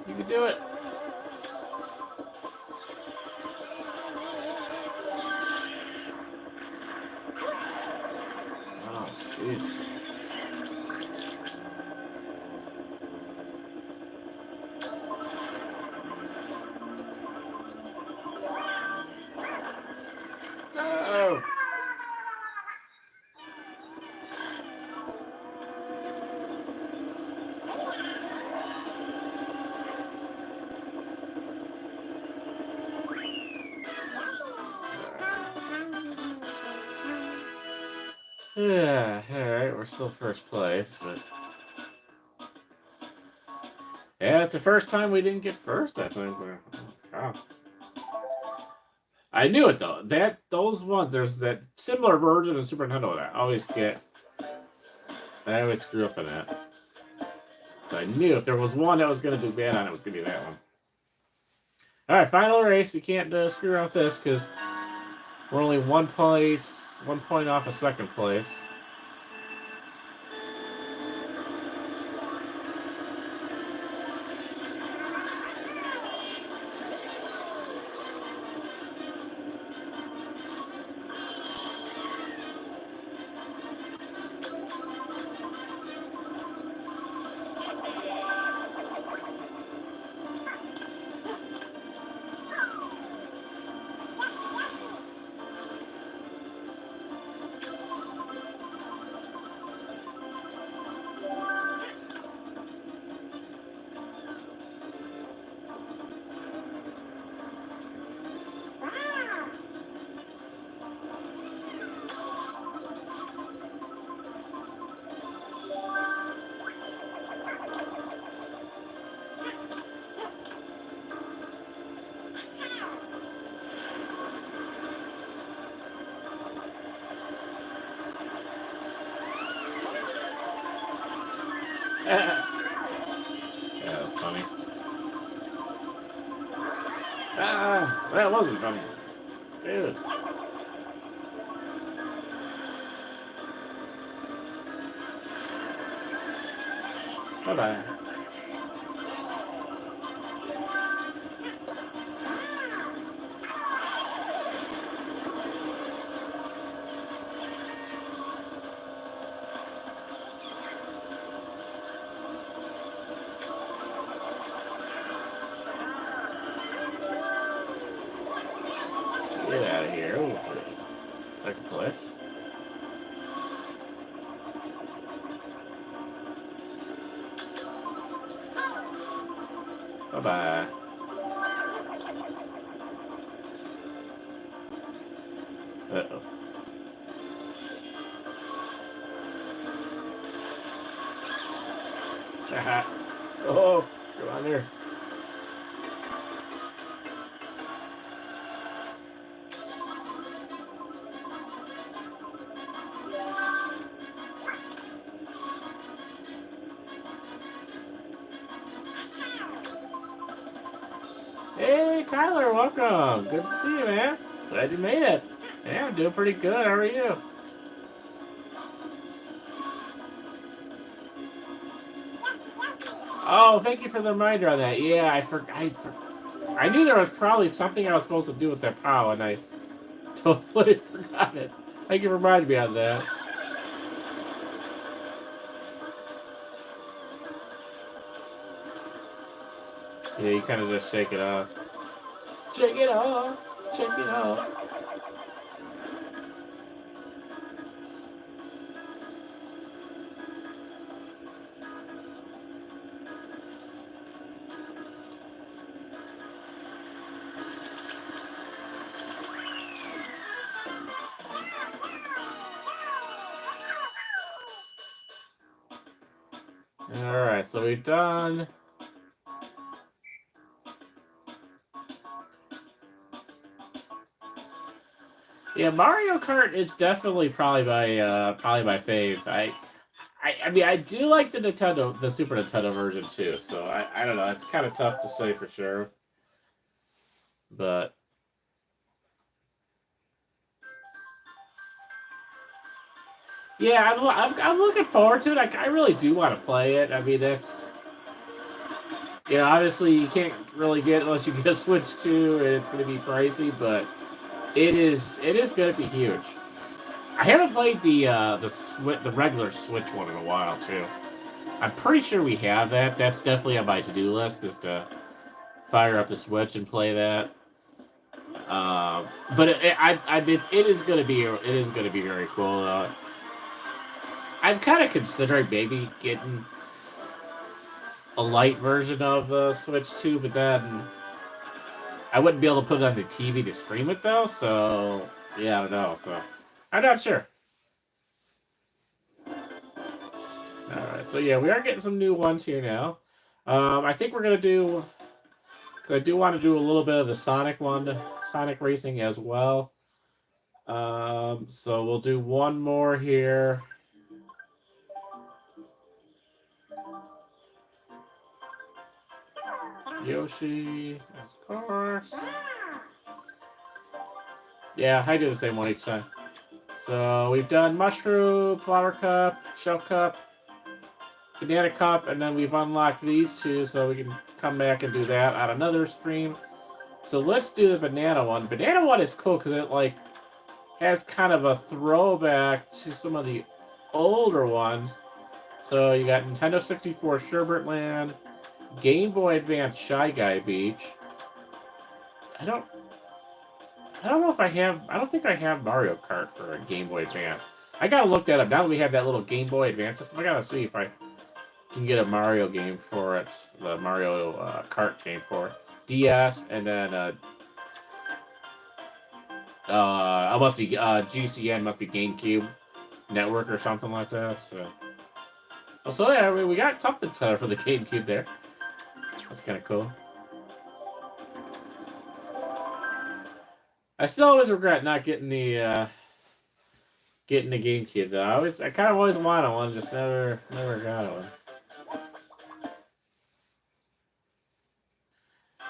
You can do it. Oh, jeez. No! Yeah, alright, we're still first place, but... Yeah, it's the first time we didn't get first, I think. Oh, I knew it, though. Those ones, there's that similar version of Super Nintendo that I always get. I always screw up on that. So I knew if there was one that was going to do bad on it, was going to be that one. Alright, final race. We can't screw around with this, because we're only 1 point off of second place. Yeah, that's funny. Ah, that wasn't funny. Dude. Bye-bye. Get out of here. Ooh, second place. Bye-bye. Uh-oh. Oh, go on there. Hey, Tyler, welcome. Good to see you, man. Glad you made it. Yeah, I'm doing pretty good. How are you? Oh, thank you for the reminder on that. Yeah, I knew there was probably something I was supposed to do with that POW, and I totally forgot it. Thank you for reminding me on that. Yeah, you kind of just shake it off. Shake it off. Shake it off. Alright, so we've done... Yeah, Mario Kart is definitely probably my fave. I mean, I do like the Super Nintendo version too. So I don't know. It's kind of tough to say for sure, but Yeah, I'm looking forward to it. I really do want to play it. I mean, that's, you know, obviously you can't really get it unless you get a Switch 2, and it's going to be pricey, but it is going to be huge. I haven't played the regular Switch one in a while too. I'm pretty sure we have that. That's definitely on my to-do list, is to fire up the Switch and play that. But it is going to be very cool. I'm kind of considering maybe getting a light version of the Switch 2, but then I wouldn't be able to put it on the TV to stream it though. So yeah, I don't know. So I'm not sure. All right, so yeah, we are getting some new ones here now. I think we're gonna do. I do want to do a little bit of the Sonic one, Sonic Racing as well. So we'll do one more here. Yoshi, of course. Yeah, I do the same one each time. So we've done Mushroom, Flower Cup, Shell Cup, Banana Cup, and then we've unlocked these two, so we can come back and do that on another stream. So let's do the Banana one. Banana one is cool because it like has kind of a throwback to some of the older ones. So you got Nintendo 64 Sherbert Land, Game Boy Advance Shy Guy Beach. I don't know if I have. I don't think I have Mario Kart for a Game Boy Advance. I gotta look that up. Now that we have that little Game Boy Advance system, I gotta see if I can get a Mario game for it. The Mario Kart game for it. DS, and then it must be GCN, must be GameCube Network or something like that. So, well, so yeah, we got something set up for the GameCube there. That's kind of cool. I still always regret not getting the GameCube though. I kind of always wanted one, just never got one.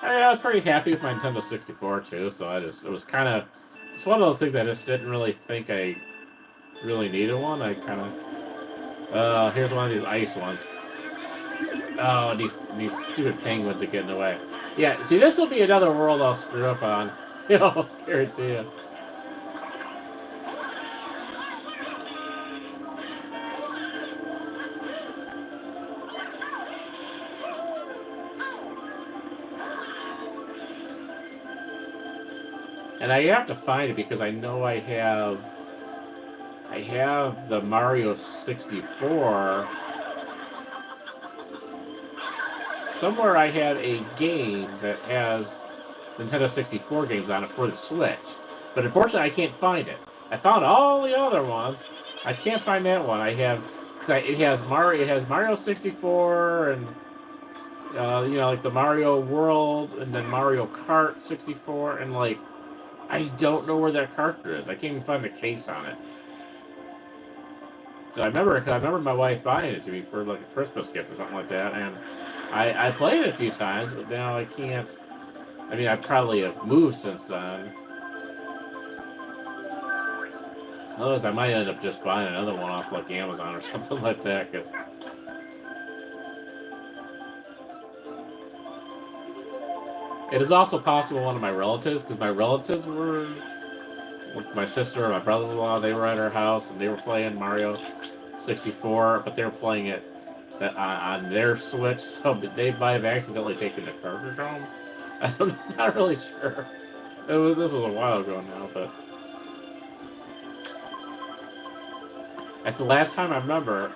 I was pretty happy with my Nintendo 64 too, so it was kind of it's one of those things I just didn't really think I really needed one. I kind of here's one of these ice ones. Oh, these stupid penguins are getting away. Yeah, see, this will be another world I'll screw up on. You know, I'll guarantee you. And I have to find it because I know I have the Mario 64. Somewhere I have a game that has Nintendo 64 games on it for the Switch. But unfortunately, I can't find it. I found all the other ones. I can't find that one. I have because it has Mario 64 and you know, like the Mario World and then Mario Kart 64 and like I don't know where that cartridge is. I can't even find the case on it. So I remember my wife buying it to me for like a Christmas gift or something like that, and I played it a few times, but now I can't. I mean, I probably have moved since then. Otherwise, I might end up just buying another one off like Amazon or something like that. Cause it is also possible one of my relatives, because my relatives were, with my sister and my brother-in-law, they were at our house and they were playing Mario 64, but they were playing it on their Switch, so they might have accidentally taken the cartridge home. I'm not really sure. This was a while ago now, but that's the last time I remember.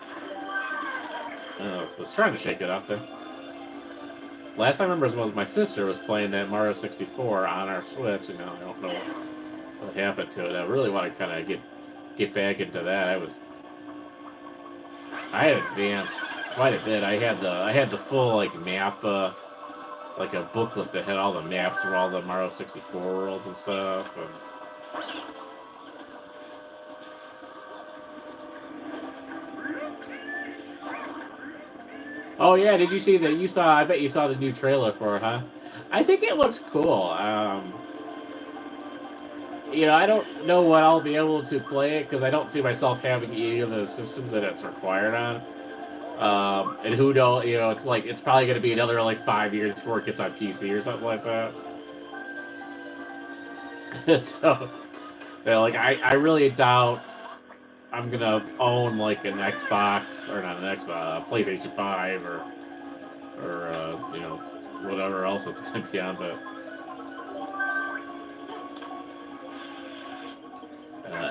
I was trying to shake it off there. Last time I remember was my sister was playing that Mario 64 on our Switch, and I don't know what happened to it. I really want to kind of get back into that. I had advanced quite a bit. I had the full like map, like a booklet that had all the maps of all the Mario 64 worlds and stuff. Oh yeah, did you see that? I bet you saw the new trailer for it, huh? I think it looks cool. you know, I don't know what I'll be able to play it because I don't see myself having any of the systems that it's required on. And who knows, you know, it's like it's probably going to be another like 5 years before it gets on PC or something like that. So, yeah, like I really doubt I'm gonna own like an Xbox or not an Xbox, PlayStation 5 or you know, whatever else it's gonna be on, but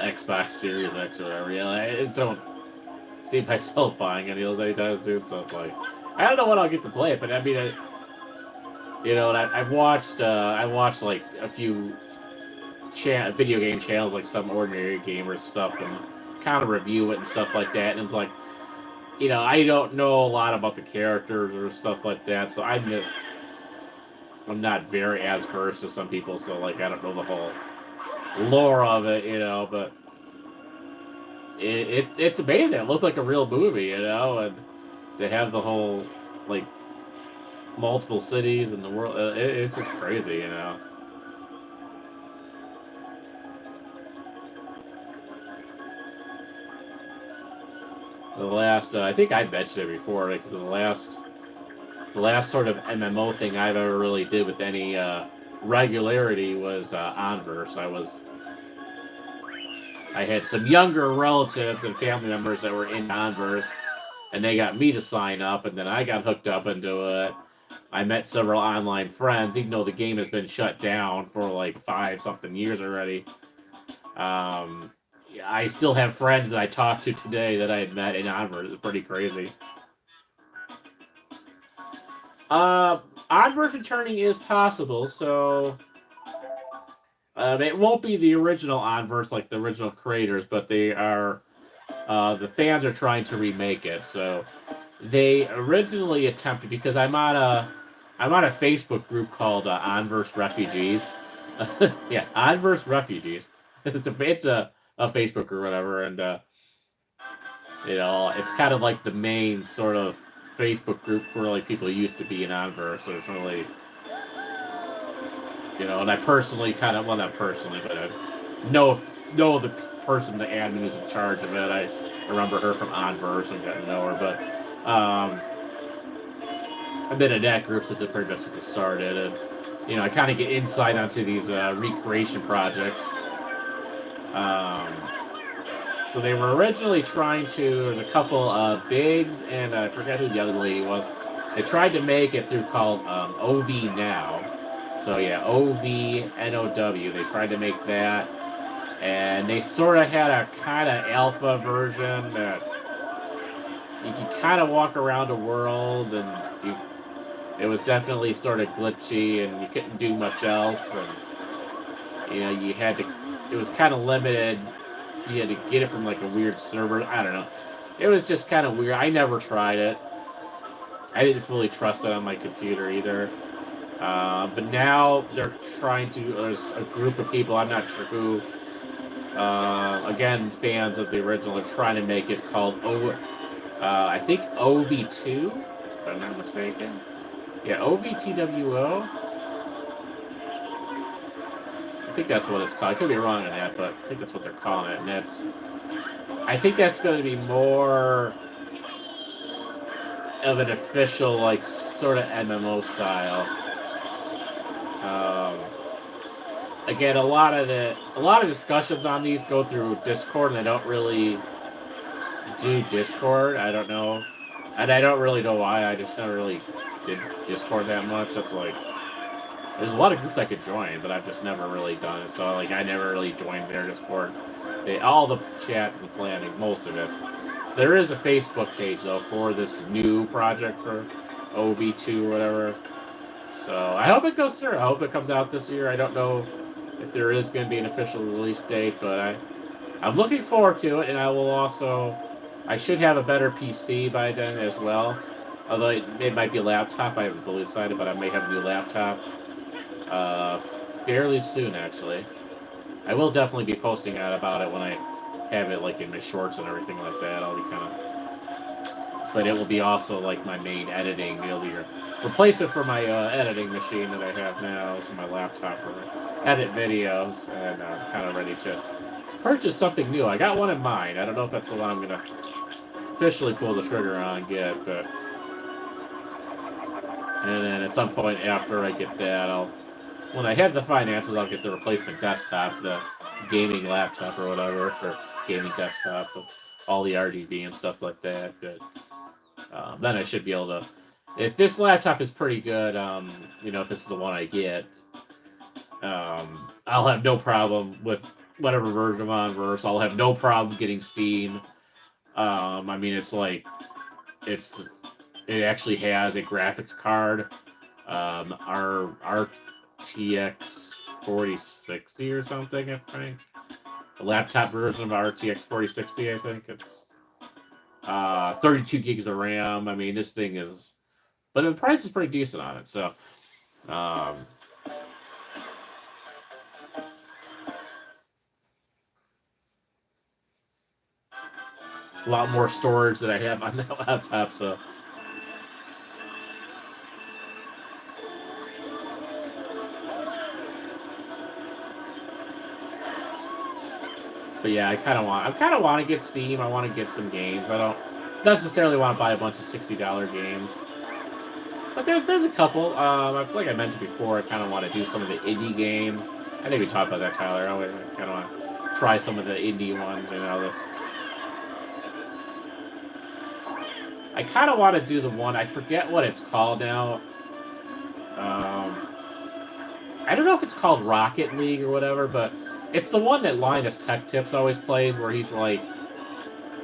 Xbox Series X or whatever. Yeah, I just don't see myself buying any of those anytime soon. So it's like, I don't know when I'll get to play it, but I mean, you know, and I watched like a few video game channels, like some ordinary gamer stuff, and kind of review it and stuff like that. And it's like, you know, I don't know a lot about the characters or stuff like that, so I'm not very as versed as some people. So like, I don't know the whole lore of it, you know, but it's amazing. It looks like a real movie, you know, and they have the whole like multiple cities in the world. It's just crazy, you know. The last, I think I mentioned it before, because the last sort of MMO thing I've ever really did with any regularity was Onverse. I had some younger relatives and family members that were in Onverse, and they got me to sign up, and then I got hooked up into it. I met several online friends, even though the game has been shut down for like 5-something years already. I still have friends that I talked to today that I had met in Onverse. It's pretty crazy. Onverse returning is possible, so it won't be the original Onverse like the original creators, but they are. The fans are trying to remake it, so they originally attempted because I'm on a Facebook group called Onverse Refugees. Yeah, Onverse Refugees. It's a Facebook group or whatever, and you know, it's kind of like the main sort of Facebook group for like people who used to be in Onverse. So it's really, you know, and I personally kind of, well, not personally, but I know the person, the admin who's in charge of it. I remember her from Onverse and got to know her, but I've been in that group since it pretty much since it started, and you know, I kind of get insight onto these recreation projects. So they were originally trying to. There's a couple Biggs and I forget who the other lady was. They tried to make it through called OV Now. So yeah, OVNOW. They tried to make that, and they sort of had a kind of alpha version that you could kind of walk around a world, and it was definitely sort of glitchy, and you couldn't do much else, and you know you had to. It was kind of limited. You had to get it from like a weird server. I don't know. It was just kind of weird. I never tried it. I didn't fully trust it on my computer either. But now they're trying to. There's a group of people. I'm not sure who. Again, fans of the original are trying to make it called I think OV2, if I'm not mistaken. Yeah, OVTWO. I think that's what it's called. I could be wrong on that, but I think that's what they're calling it. And I think that's going to be more of an official, like, sort of MMO style. Again, a lot of discussions on these go through Discord, and I don't really do Discord. I don't know, and I don't really know why. I just never really did Discord that much. That's like. There's a lot of groups I could join, but I've just never really done it. So, like, I never really joined their Discord. All the chats and planning, most of it. There is a Facebook page, though, for this new project for OV2 or whatever. So, I hope it goes through. I hope it comes out this year. I don't know if there is going to be an official release date, but I'm looking forward to it, and I will also... I should have a better PC by then as well. Although it might be a laptop. I haven't fully decided, but I may have a new laptop. Fairly soon, actually. I will definitely be posting out about it when I have it, like, in my shorts and everything like that. I'll be kind of but it will be also like my main editing. It'll be your replacement for my editing machine that I have now, so my laptop for edit videos, and I'm kind of ready to purchase something new. I got one in mind. I don't know if that's the one I'm gonna officially pull the trigger on and get, but and then at some point after I get that, when I have the finances, I'll get the replacement desktop, the gaming laptop or whatever, or gaming desktop with all the RGB and stuff like that. But then I should be able to, if this laptop is pretty good, if it's the one I get, I'll have no problem with whatever version I'm on. Verse, I'll have no problem getting Steam. I mean, it actually has a graphics card, our RTX 4060 or something, I think. A laptop version of RTX 4060, I think. It's 32 gigs of RAM. I mean, this thing is, but the price is pretty decent on it. So, a lot more storage that I have on that laptop. So. But yeah, I kind of want to get Steam. I want to get some games. I don't necessarily want to buy a bunch of $60 games. But there's a couple. Like I mentioned before, I kind of want to do some of the indie games. I think we talked about that, Tyler. I kind of want to try some of the indie ones. I kind of want to do the one. I forget what it's called now. I don't know if it's called Rocket League or whatever, but it's the one that Linus Tech Tips always plays, where he's like,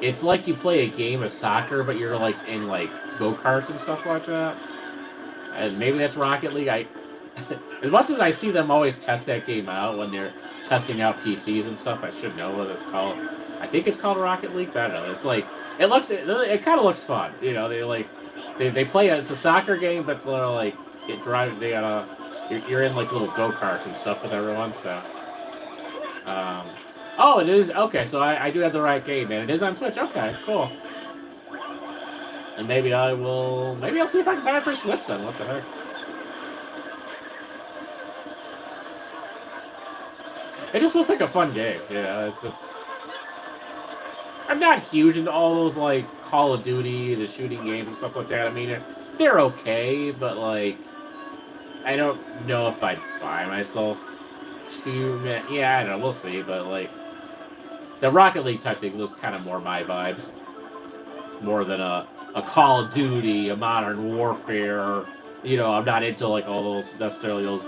it's like you play a game of soccer, but you're like in like go-karts and stuff like that. And maybe that's Rocket League. As much as I see them always test that game out when they're testing out PCs and stuff, I should know what it's called. I think it's called Rocket League. But I don't know. It's like it kind of looks fun. They play it. It's a soccer game, but they're like you're in like little go-karts and stuff with everyone. So. Oh, it is? Okay, so I do have the right game, man. It is on Switch. Okay, cool. And maybe I'll see if I can buy it for Switch then. What the heck? It just looks like a fun game. Yeah, it's I'm not huge into all those, like, Call of Duty, the shooting games and stuff like that. I mean, they're okay, but, like, I don't know if I'd buy myself too many. Yeah, I don't know. We'll see, but, like, the Rocket League type thing looks kind of more my vibes. More than a Call of Duty, a Modern Warfare. I'm not into, like, all those, necessarily those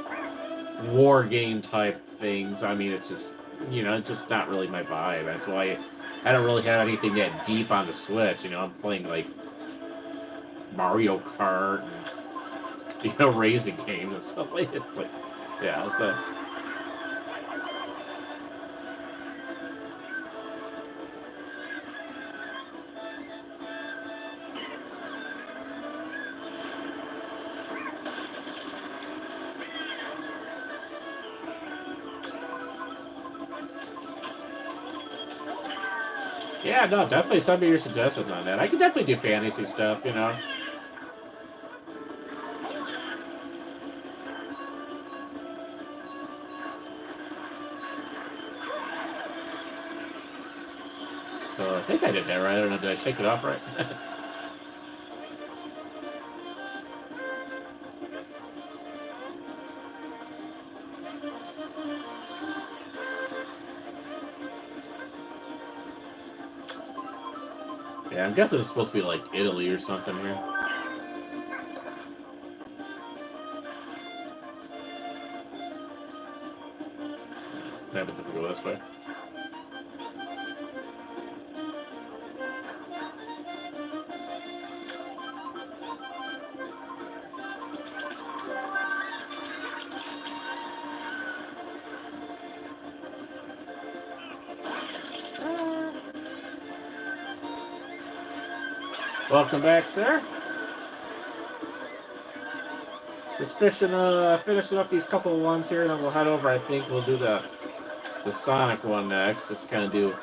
war game type things. I mean, it's just, it's just not really my vibe. That's why I don't really have anything that deep on the Switch. I'm playing, like, Mario Kart and, racing games and stuff like that. It's like, yeah, so. Yeah, no, definitely send me your suggestions on that. I can definitely do fantasy stuff, So I think I did that right. I don't know, did I shake it off right? Yeah, I'm guessing it's supposed to be like Italy or something here. What happens if we go this way? Welcome back, sir. Just finishing up these couple of ones here, and then we'll head over. I think we'll do the Sonic one next. Just kind of do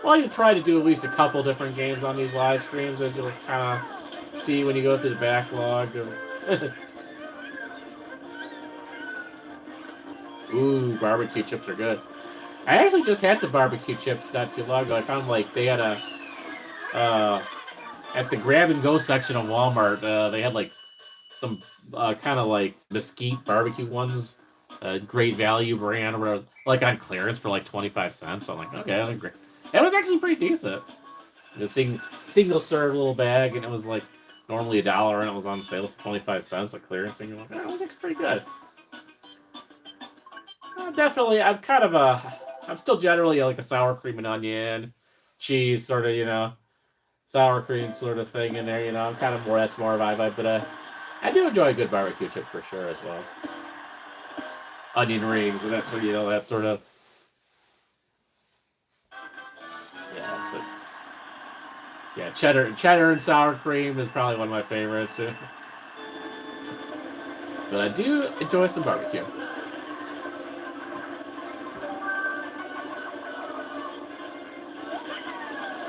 Well, you try to do at least a couple different games on these live streams, as you'll kind of see when you go through the backlog of. Ooh, barbecue chips are good. I actually just had some barbecue chips not too long ago. I found like they had a at the grab and go section of Walmart. They had like some kind of like mesquite barbecue ones, great value brand or whatever, like on clearance for like 25 cents. So I'm like, okay, that's great. It was actually pretty decent. The single serve little bag, and it was like normally $1, and it was on sale for 25 cents, a clearance. And you're like, oh, that was actually pretty good. Definitely, I'm still generally like a sour cream and onion, cheese sort of, sour cream sort of thing in there. I'm kind of more, that's more of my vibe, but I do enjoy a good barbecue chip for sure as well. Onion rings and that sort, that sort of. Yeah, but yeah, cheddar and sour cream is probably one of my favorites. But I do enjoy some barbecue.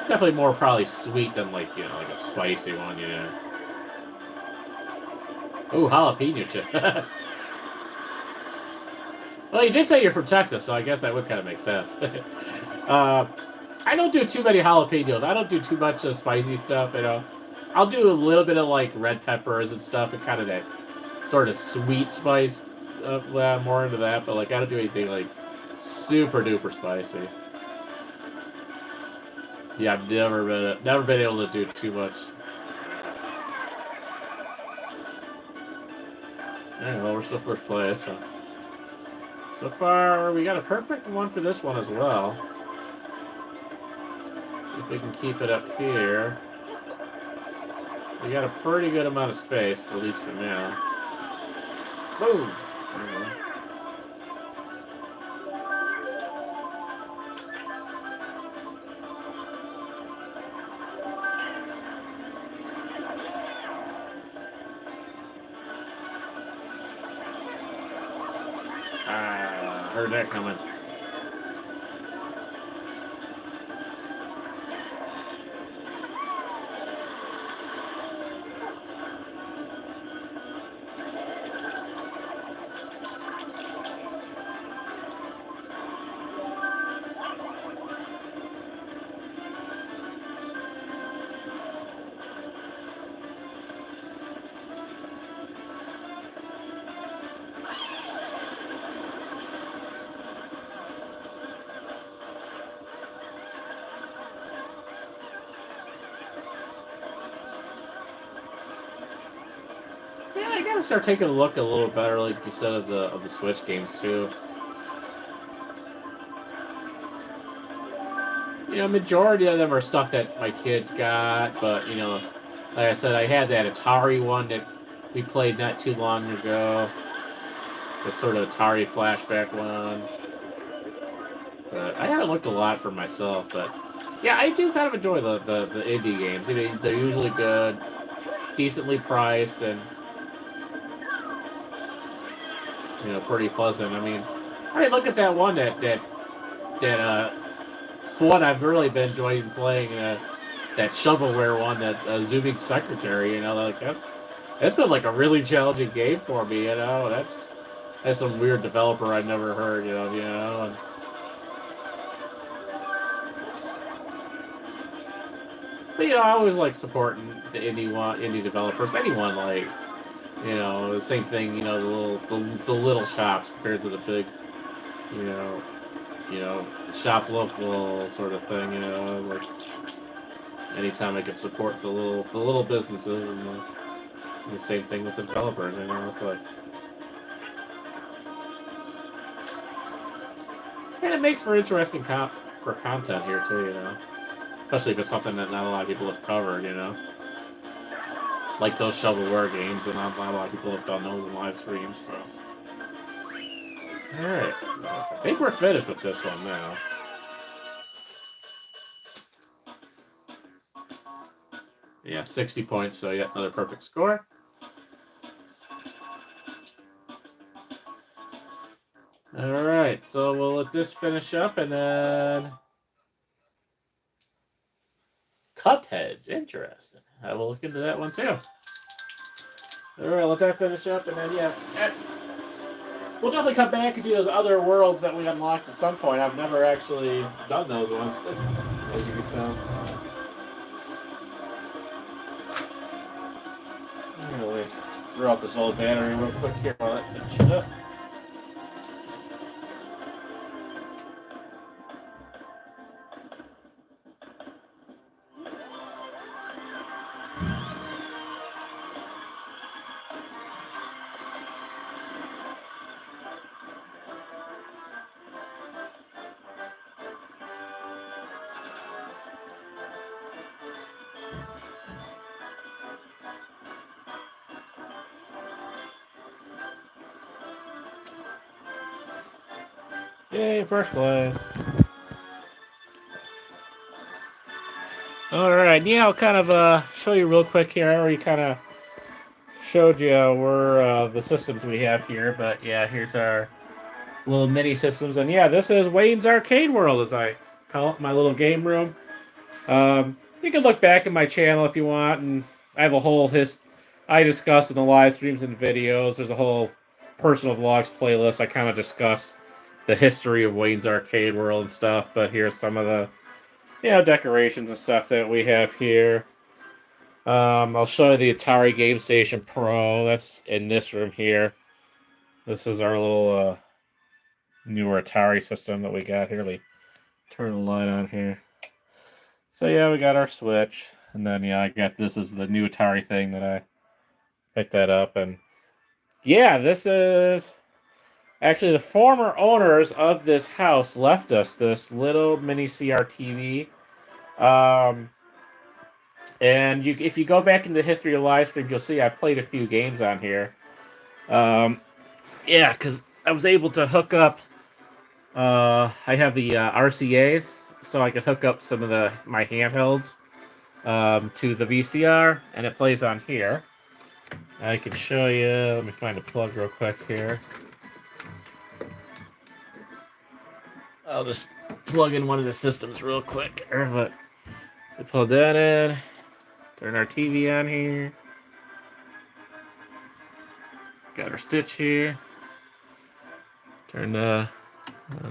Definitely more probably sweet than like a spicy one. Oh, jalapeno chip. Well, you did say you're from Texas, so I guess that would kind of make sense. I don't do too many jalapenos. I don't do too much of spicy stuff. I'll do a little bit of like red peppers and stuff, and kind of that sort of sweet spice. I'm more into that, but like I don't do anything like super duper spicy. Yeah, I've never been able to do too much. Alright, well, we're still first place, so far we got a perfect one for this one as well. See if we can keep it up here. We got a pretty good amount of space, at least for now. Boom! Heard that coming. I gotta start taking a look a little better, like you said, of the Switch games too. Majority of them are stuff that my kids got, but like I said, I had that Atari one that we played not too long ago. The sort of Atari flashback one. But I haven't looked a lot for myself, but yeah, I do kind of enjoy the indie games. They're usually good, decently priced, and pretty pleasant. I look at that one that one I've really been enjoying playing, that shovelware one, that zooming secretary. That's been like a really challenging game for me. That's some weird developer I've never heard. And, but I always like supporting the indie developers. Anyone like. The same thing. The little shops compared to the big, you know, shop local sort of thing. Like anytime I can support the little businesses, and the same thing with the developers. It's like, and it makes for interesting for content here too. Especially if it's something that not a lot of people have covered. Like those shovelware games, and not a lot of people have done those in live streams. So, all right, I think we're finished with this one now. Yeah, 60 points, so yeah, another perfect score. All right, so we'll let this finish up, and then Cupheads. Interesting. I will look into that one too. Alright, let that finish up, and then, yeah, we'll definitely come back and do those other worlds that we unlocked at some point. I've never actually done those ones, as you can tell. Really throw out this old battery real quick here while that finishes up. Yay, first place. Alright, yeah, I'll kind of show you real quick here. I already kind of showed you where the systems we have here, but yeah, here's our little mini systems. And yeah, this is Wayne's Arcade World, as I call it, my little game room. You can look back at my channel if you want, and I have a whole I discuss in the live streams and videos. There's a whole personal vlogs playlist. I kind of discuss the history of Wayne's Arcade World and stuff. But here's some of the decorations and stuff that we have here. I'll show you the Atari Game Station Pro. That's in this room here. This is our little newer Atari system that we got here. Let me turn the light on here. So yeah, we got our Switch, and then yeah, I got this is the new Atari thing that I picked that up, and yeah, this is actually the former owners of this house left us this little mini CRTV. And if you go back into the history of live streams, you'll see I played a few games on here. Yeah, because I was able to hook up. I have the RCAs, so I could hook up some of my handhelds to the VCR, and it plays on here. I can show you. Let me find a plug real quick here. I'll just plug in one of the systems real quick. So plug that in. Turn our TV on here. Got our Stitch here. Turn on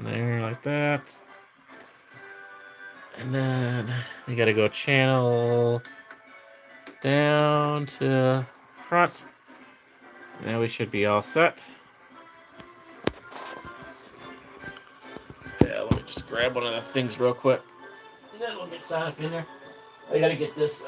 there like that. And then we gotta go channel down to front. Now we should be all set. Yeah, let me just grab one of the things real quick. And then we'll get Sonic in there. I gotta get this.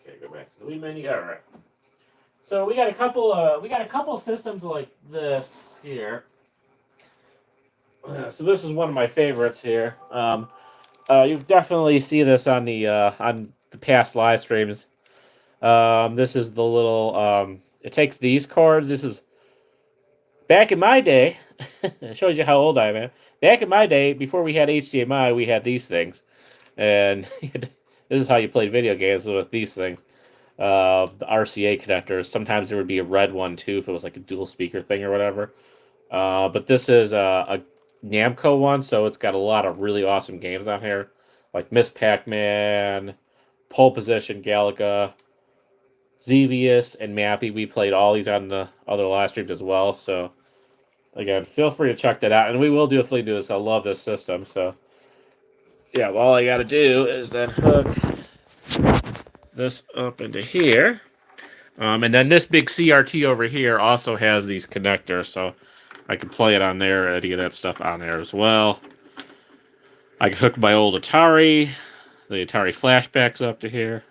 Okay, go back to the Wii menu. All right. So we got a couple systems like this here. So this is one of my favorites here. You definitely see this on the past live streams. This is the little. It takes these cords. This is back in my day. It shows you how old I am. Back in my day, before we had HDMI, we had these things, and this is how you played video games with these things. The RCA connectors. Sometimes there would be a red one too if it was like a dual speaker thing or whatever. But this is a Namco one, so it's got a lot of really awesome games on here, like Miss Pac-Man, Pole Position, Galaga, Xevious, and Mappy. We played all these on the other live streams as well, so again, feel free to check that out, and we will definitely do this. I love this system, so yeah, well, all I got to do is then hook this up into here. And then this big CRT over here also has these connectors, so I can play it on there, any of that stuff on there as well. I can hook my old Atari, the Atari flashbacks up to here.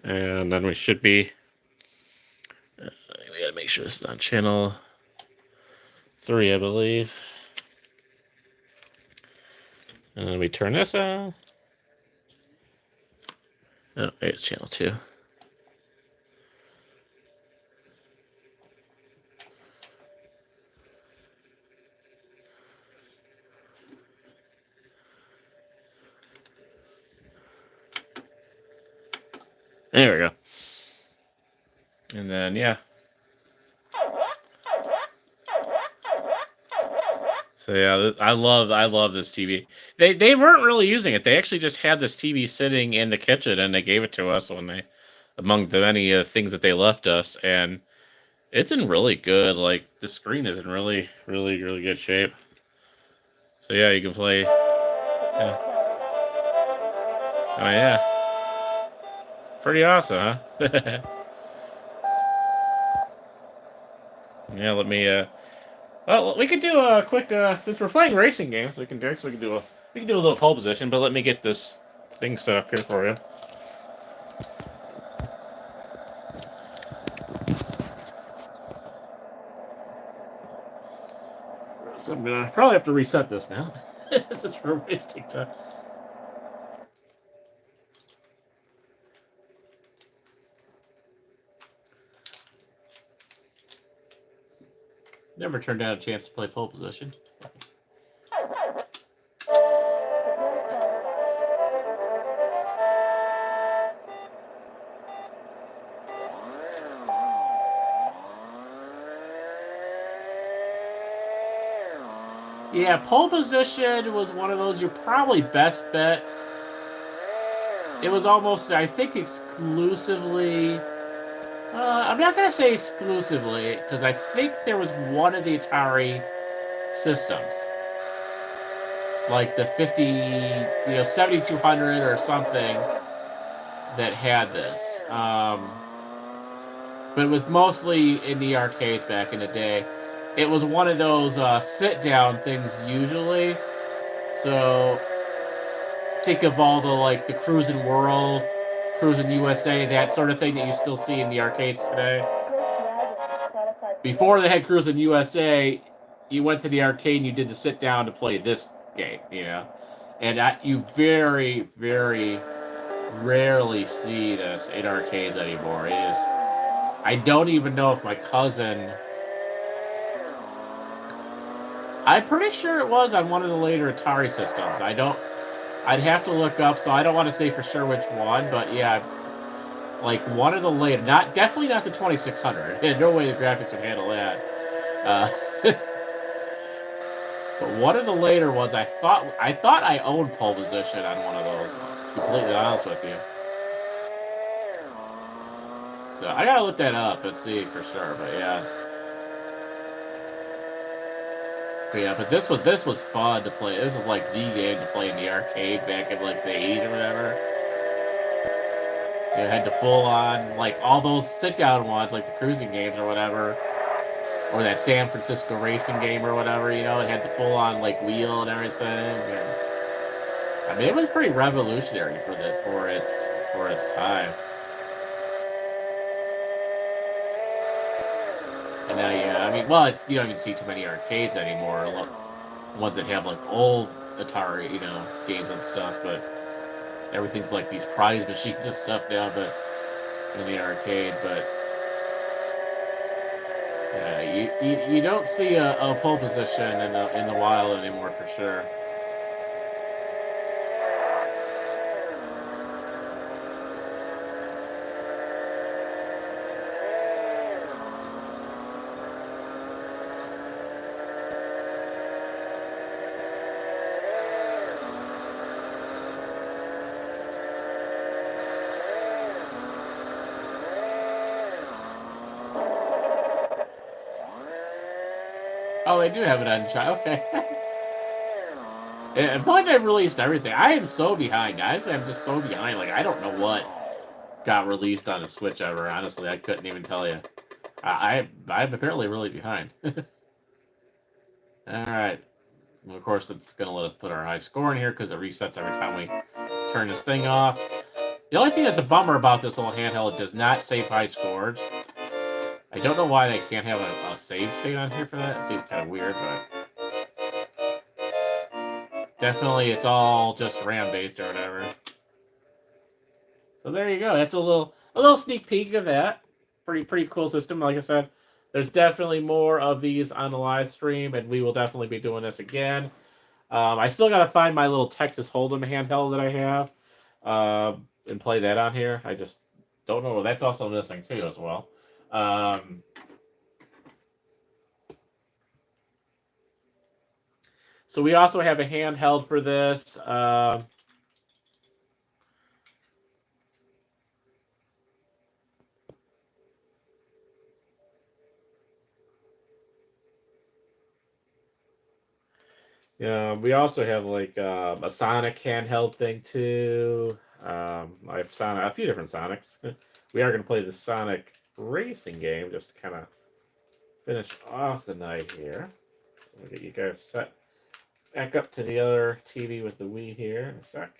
And then we should be... we gotta make sure this is on channel 3, I believe. And then we turn this on. Oh, it's channel 2. There we go. And then, yeah. So yeah, I love this TV. They weren't really using it. They actually just had this TV sitting in the kitchen, and they gave it to us when they, among the many things that they left us, and it's in really good. Like the screen is in really good shape. So yeah, you can play. Yeah. Oh yeah, pretty awesome, huh? Yeah, let me. Well, we could do a quick. Since we're playing racing games, we can do a little pole position. But let me get this thing set up here for you. So I'm gonna probably have to reset this now. This is for wasting time. Never turned down a chance to play pole position. Yeah, pole position was one of those your probably best bet. It was almost, I think, exclusively. I'm not gonna say exclusively because I think there was one of the Atari systems, like the 7200 or something, that had this. But it was mostly in the arcades back in the day. It was one of those sit-down things usually. So think of all the Cruisin' World, Cruisin' USA, that sort of thing that you still see in the arcades today. Before they had Cruisin' USA, you went to the arcade and you did the sit-down to play this game, And you very, very rarely see this in arcades anymore. It is. I don't even know if my cousin. I'm pretty sure it was on one of the later Atari systems. I'd have to look up, so I don't want to say for sure which one, but yeah, like one of the later, definitely not the 2600. There's no way the graphics would handle that. But one of the later ones, I thought I owned pole position on one of those. To be completely honest with you. So I gotta look that up and see for sure. But yeah. But this was fun to play. This was like the game to play in the arcade back in like the 80s or whatever. You had the full on all those sit down ones, like the cruising games or whatever, or that San Francisco racing game or whatever. It had the full on wheel and everything. And, I mean, it was pretty revolutionary for its time. And now, yeah, I mean, well, you don't even see too many arcades anymore. Ones that have old Atari, games and stuff, but everything's like these prize machines and stuff now. But in the arcade, but yeah, you don't see a pole position in the wild anymore for sure. Oh, they do have it on China. Okay. I feel like they've released everything. I am so behind, guys. I'm just so behind. I don't know what got released on the Switch ever. Honestly, I couldn't even tell you. I'm apparently really behind. All right. Well, of course, it's gonna let us put our high score in here because it resets every time we turn this thing off. The only thing that's a bummer about this little handheld, it does not save high scores. I don't know why they can't have a save state on here for that. It seems kind of weird, but definitely it's all just RAM based or whatever. So there you go. That's a little sneak peek of that. Pretty cool system. Like I said, there's definitely more of these on the live stream, and we will definitely be doing this again. I still got to find my little Texas Hold'em handheld that I have and play that on here. I just don't know. That's also missing too as well. So we also have a handheld for this. Yeah, we also have like a Sonic handheld thing too. I have a few different Sonics. We are going to play the Sonic racing game just to kind of finish off the night here. So we'll get you guys set back up to the other TV with the Wii here in a sec.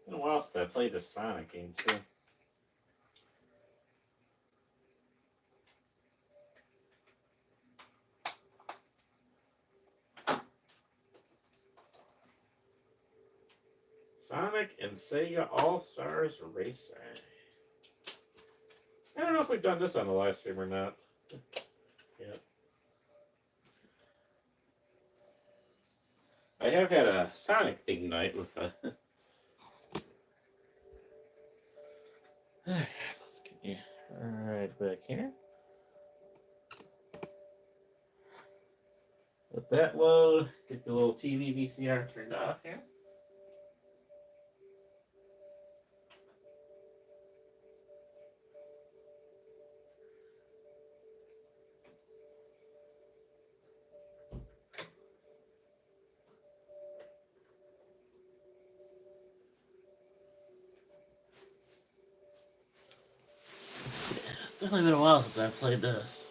Been a while since I played the Sonic game too. Sonic and Sega All-Stars Racing. I don't know if we've done this on the live stream or not. Yeah. I have had a Sonic theme night with the. Let's get you right back here. Let that load. Get the little TV VCR turned off here. Definitely been a while since I've played this.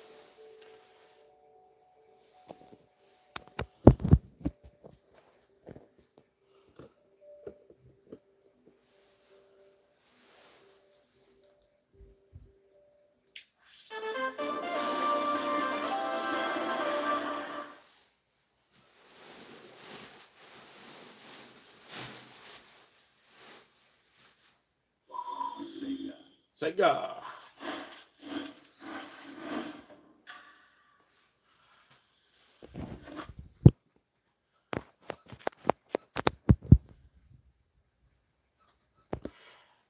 Sega.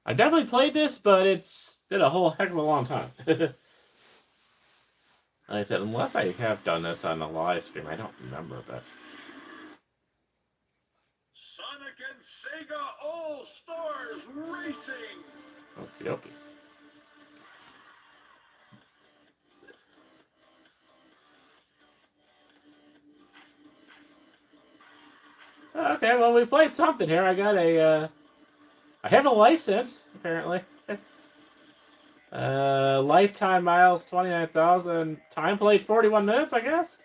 I definitely played this, but it's been a whole heck of a long time. Like I said, unless I have done this on a live stream, I don't remember, but. Sonic and Sega All-Stars Racing! Okie dokie. Okay, well, we played something here. I got a, I have a license, apparently. Lifetime miles, 29,000. Time played, 41 minutes, I guess?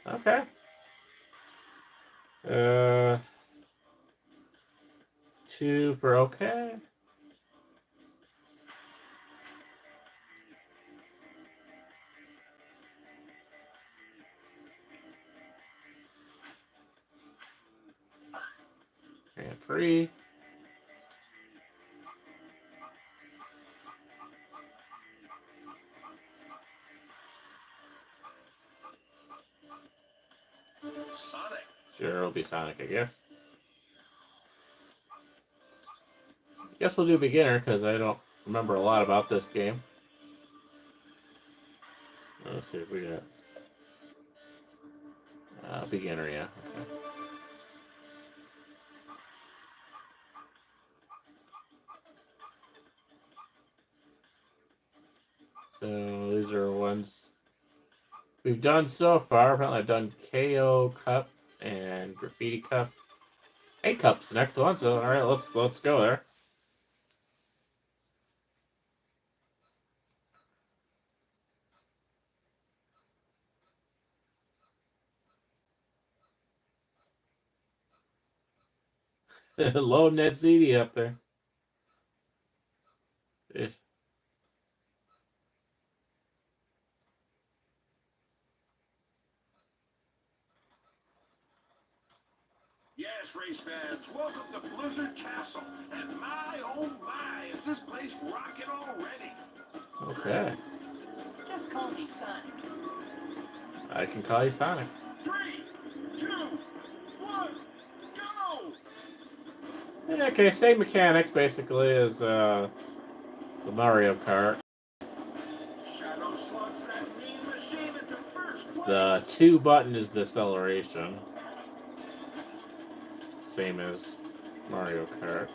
Okay. 2 for okay. Grand Prix. Sonic. Sure, it'll be Sonic, I guess. Guess we'll do beginner, because I don't remember a lot about this game. Let's see what we got. Beginner, yeah. Okay. So these are ones we've done so far. Apparently I've done KO Cup and Graffiti Cup. A Cup's the next one, so alright, let's go there. Loading that CD up there. Jeez. Yes, race fans, welcome to Blizzard Castle. And my, oh my, is this place rocking already? Okay. Just call me Sonic. I can call you Sonic. 3, 2, 1, go! Okay, same mechanics basically as the Mario Kart. Shadow slugs that mean machine into first place. The 2 button is the acceleration. Same as Mario Kart.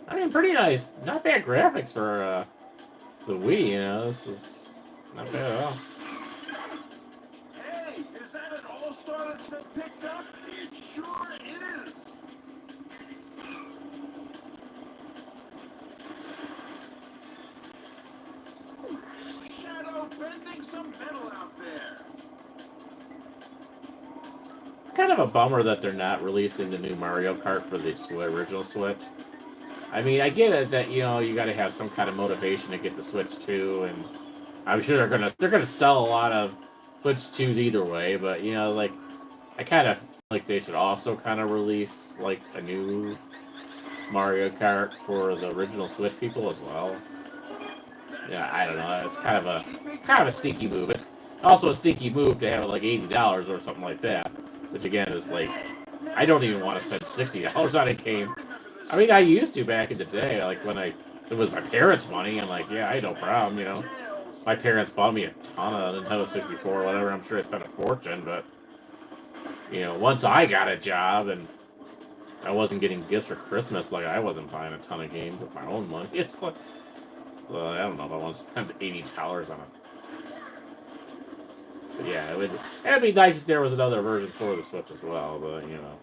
I mean, pretty nice. Not bad graphics for the Wii, you know. This is not bad at all. Hey, is that an all-star that's been picked up? It sure is. Shadow bending some metal out there. It's kind of a bummer that they're not releasing the new Mario Kart for the original Switch. I mean, I get it that, you know, you got to have some kind of motivation to get the Switch 2, and I'm sure they're gonna sell a lot of Switch 2s either way, but, you know, like, I kind of feel like they should also kind of release, like, a new Mario Kart for the original Switch people as well. Yeah, I don't know. It's kind of a sneaky move. It's also a sneaky move to have it like $80 or something like that, which again is like, I don't even want to spend $60 on a game. I mean, I used to back in the day, like when it was my parents' money. I'm like, yeah, I had no problem, you know. My parents bought me a ton of Nintendo 64 or whatever. I'm sure I spent a fortune, but you know, once I got a job and I wasn't getting gifts for Christmas, like I wasn't buying a ton of games with my own money. It's like, well, I don't know if I want to spend $80 on it. But yeah, it'd be nice if there was another version for the Switch as well, but you know.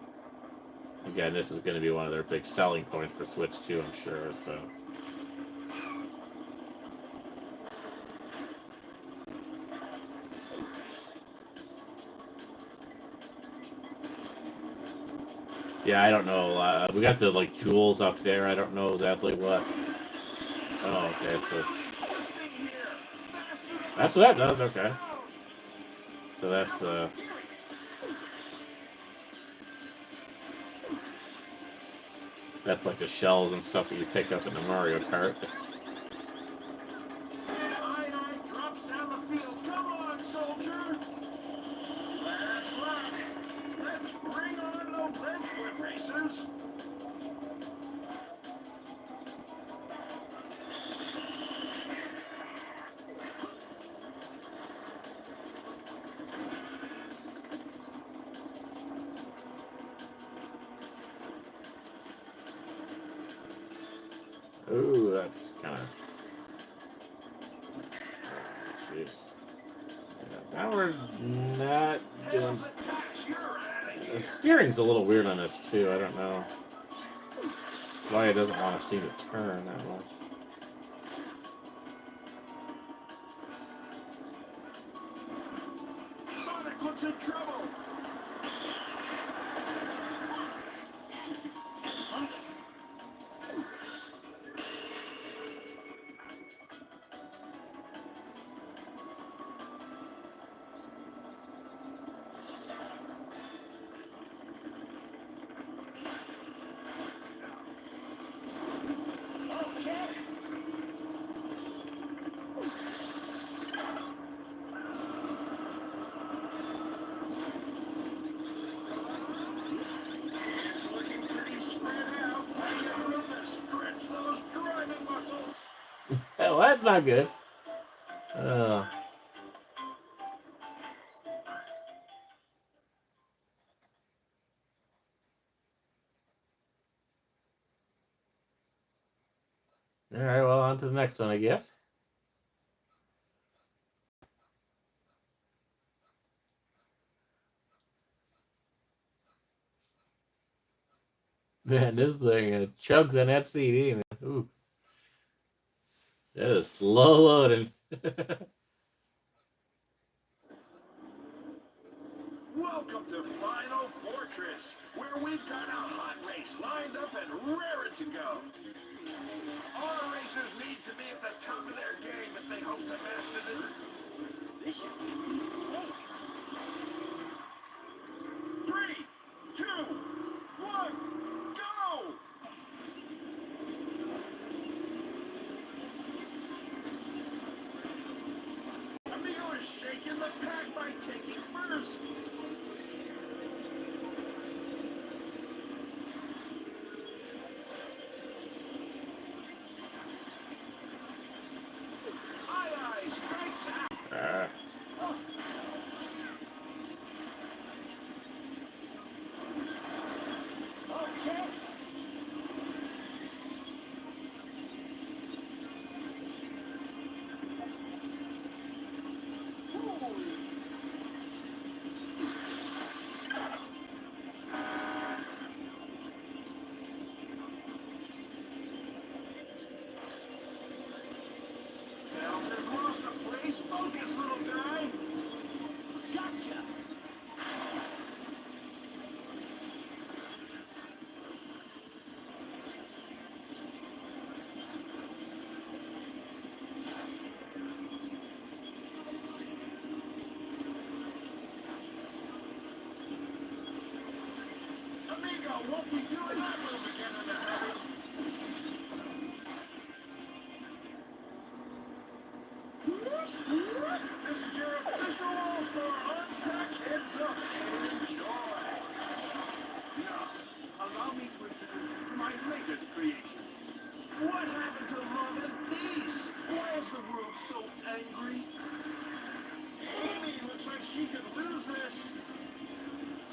Again, this is going to be one of their big selling points for Switch 2, I'm sure, so. Yeah, I don't know. We got the, like, jewels up there. I don't know exactly what. Oh, okay, so. That's what that does, okay. So that's the. That's like the shells and stuff that you pick up in the Mario Kart. Iron drops down the field. Come on, soldier. Last lap. Let's bring on the Redwood racers. Ooh, that's kind of. Jeez. Yeah, now we're not doing. The steering's a little weird on this too. I don't know why it doesn't want to seem to turn that much. Sonic looks in trouble. Oh, that's not good. Uh, all right, well, on to the next one, I guess. Man, this thing chugs on that CD, man. Ooh. That is slow loading. Welcome to Final Fortress, where we've got a hot race lined up and raring to go. Our racers need to be at the top of their game if they hope to master the... This should be a piece of cake. 3, 2, 1, go! Amigo is shaking the pack by taking first. Aye, strikes out. Ah. Okay. Nelson's lost a place. Focus, little guy. Gotcha. Amigo won't be doing that move again in a hurry. This is your official All-Star on-track heads-up. Enjoy. Now, allow me to introduce you to my latest creation. What happened to love and peace? Why is the world so angry? Amy looks like she could lose this.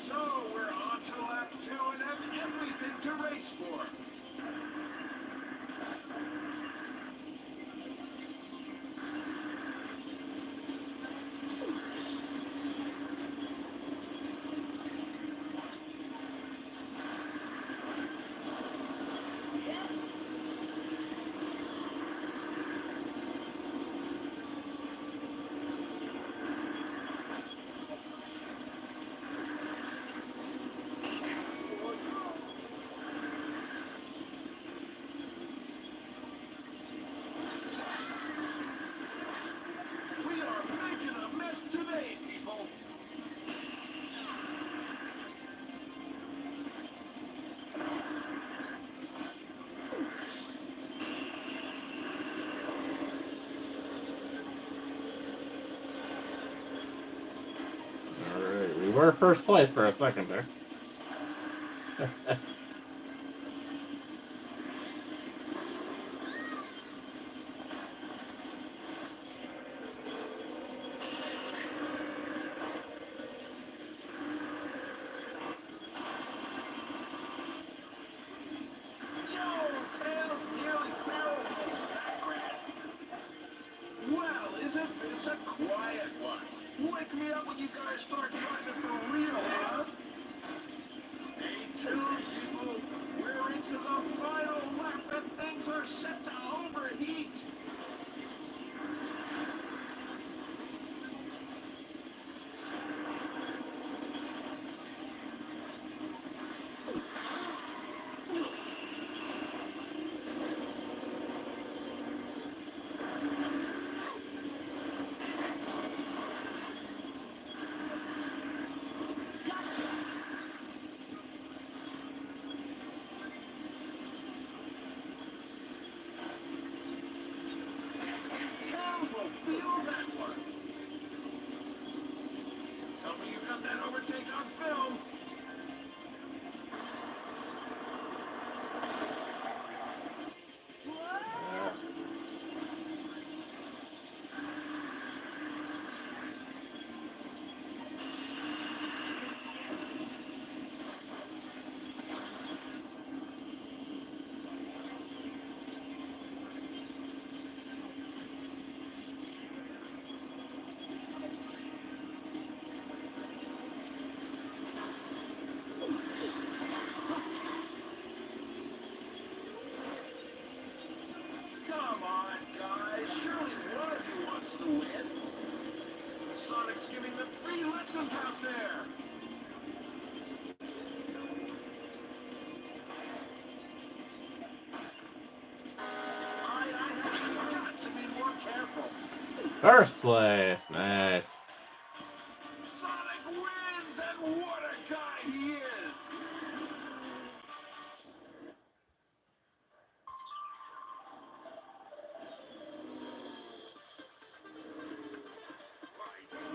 So we're on to lap 2 and have everything to race for. Yes. We are making a mess today, people. Alright, we were first place for a second there. Yo, tail nearly barreled in the background. Well, isn't this a quiet one? Wake me up when you guys start driving for real, huh? Stay tuned, people. We're into the final lap and things are set to overheat. Gotcha. Towns will feel that one. Tell me you got that overtake on film. Ah. Come on, guys. Surely one of you wants to win. Sonic's giving them free lessons out there. First place. Nice. Sonic wins, and what a guy he is!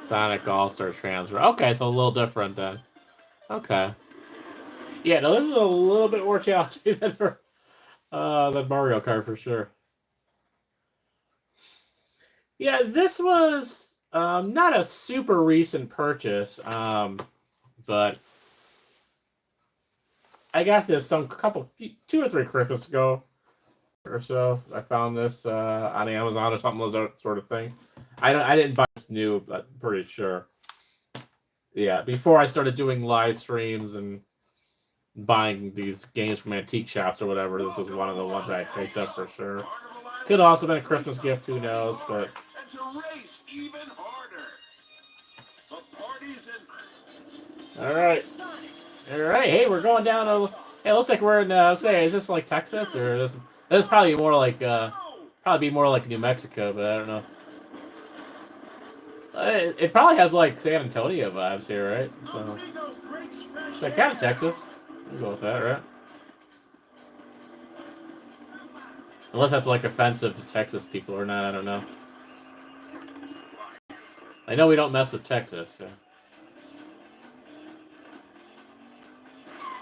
Sonic All-Star Transfer. Okay, so a little different then. Okay. Yeah, no, this is a little bit more challenging than Mario Kart for sure. Yeah, this was not a super recent purchase, but I got this two or three Christmas ago or so. I found this on Amazon or something, that sort of thing. I didn't buy this new, but I'm pretty sure. Yeah, before I started doing live streams and buying these games from antique shops or whatever, this was one of the ones I picked up for sure. Could have also been a Christmas gift, who knows, but... And to race even harder. The party's in. Alright. Alright, hey, we're going down to... Hey, it looks like we're in, say, is this like Texas? Or this is probably more like, probably be more like New Mexico, but I don't know. It probably has like San Antonio vibes here, right? So, it's like kind of Texas. We'll go with that, right? Unless that's like offensive to Texas people or not, I don't know. I know we don't mess with Texas. So.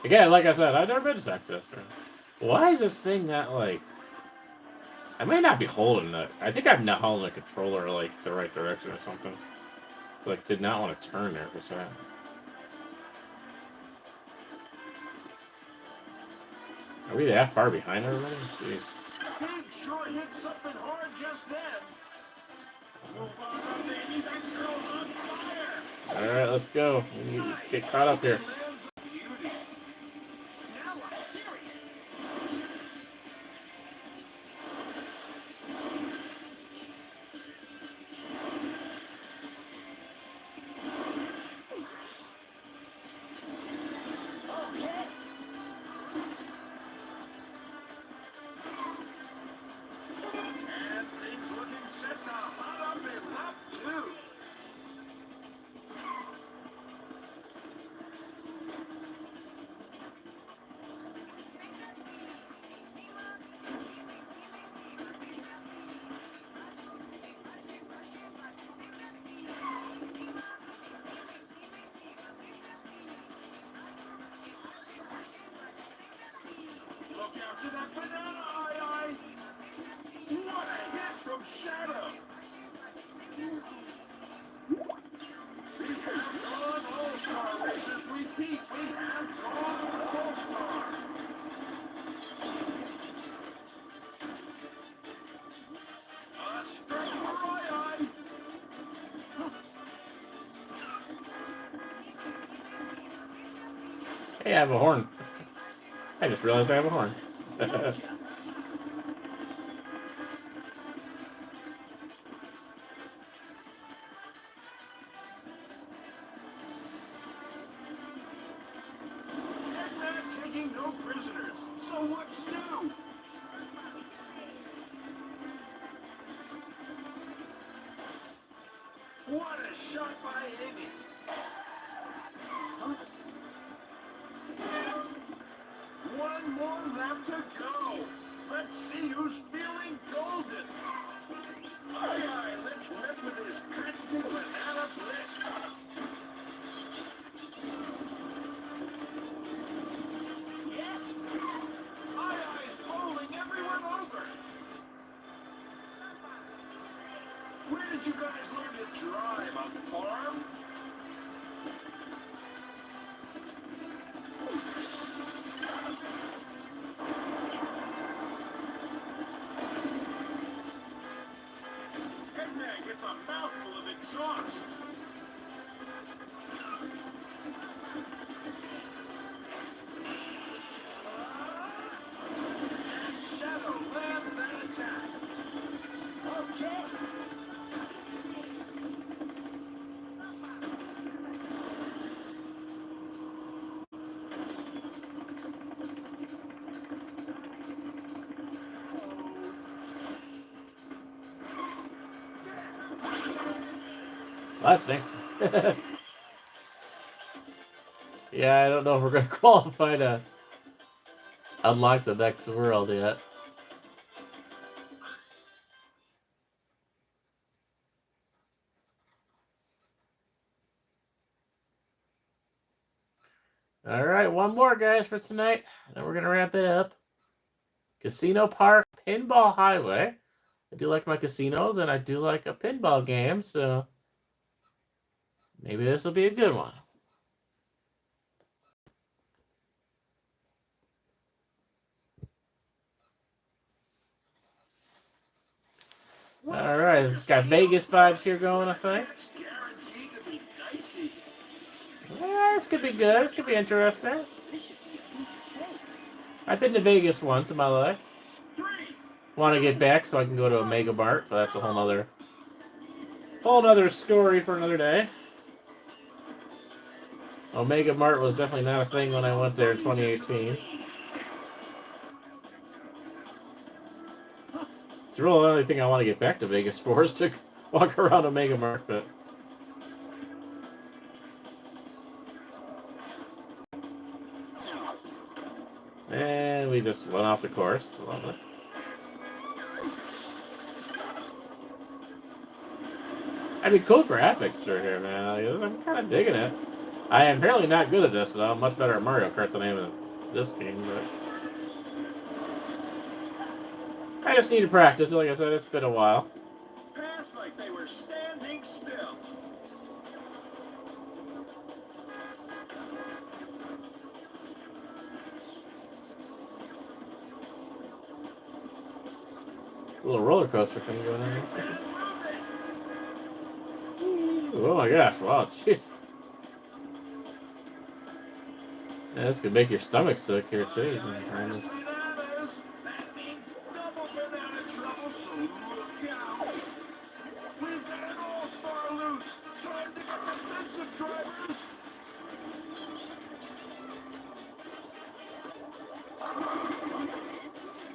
Again, like I said, I've never been to Texas. So. Why is this thing not like... I may not be holding it. I think I'm not holding the controller like the right direction or something. Like, did not want to turn there. What's that? Are we that far behind everybody? Jeez. Big sure hit something hard just then. Move on, baby, that girl's on fire. Alright, let's go. We need to get caught up here. Now I'm serious. Okay. And things looking set to hot up in lap 2. Look after that banana, aye. What a hit from Shadow. We have gone All-Star races. Repeat, we have gone All-Star. A straight for aye. Hey, I have a horn. I just realized I have a horn. Gotcha. And not taking no prisoners. So what's new? What a shot by Amy. One more lap to go. Let's see who's feeling golden. Aye, aye, let's rip with this patented banana blitz. Yes. Aye, aye's bowling everyone over. Where did you guys learn to drive? A farm? Headman gets a mouthful of exhaust. And Shadow lands that attack. Okay. Well, that stinks. Yeah, I don't know if we're gonna qualify to unlock the next world yet. All right, one more, guys, for tonight. Then we're gonna wrap it up. Casino Park Pinball Highway. I do like my casinos, and I do like a pinball game, so maybe this will be a good one. All right, it's got Vegas vibes here going, I think. That's guaranteed to be dicey. Yeah, this could be good. This could be interesting. This should be a piece of cake. I've been to Vegas once in my life. 3, Want to get back so I can go to a Mega Mart, but that's a whole nother story for another day. Omega Mart was definitely not a thing when I went there in 2018. It's really the only thing I want to get back to Vegas for is to walk around Omega Mart, but and we just went off the course. Lovely. I mean, cool graphics right here, man. I'm kind of digging it. I am apparently not good at this, though. I'm much better at Mario Kart than I am at this game, but I just need to practice. Like I said, it's been a while. passed like they were standing still. A little roller coaster thing going on here. And move it. Oh my gosh, wow, jeez. Yeah, this could make your stomach sick here, too. Bananas. That means double banana trouble, so look out. We've got an all-star loose. Time to get defensive drivers.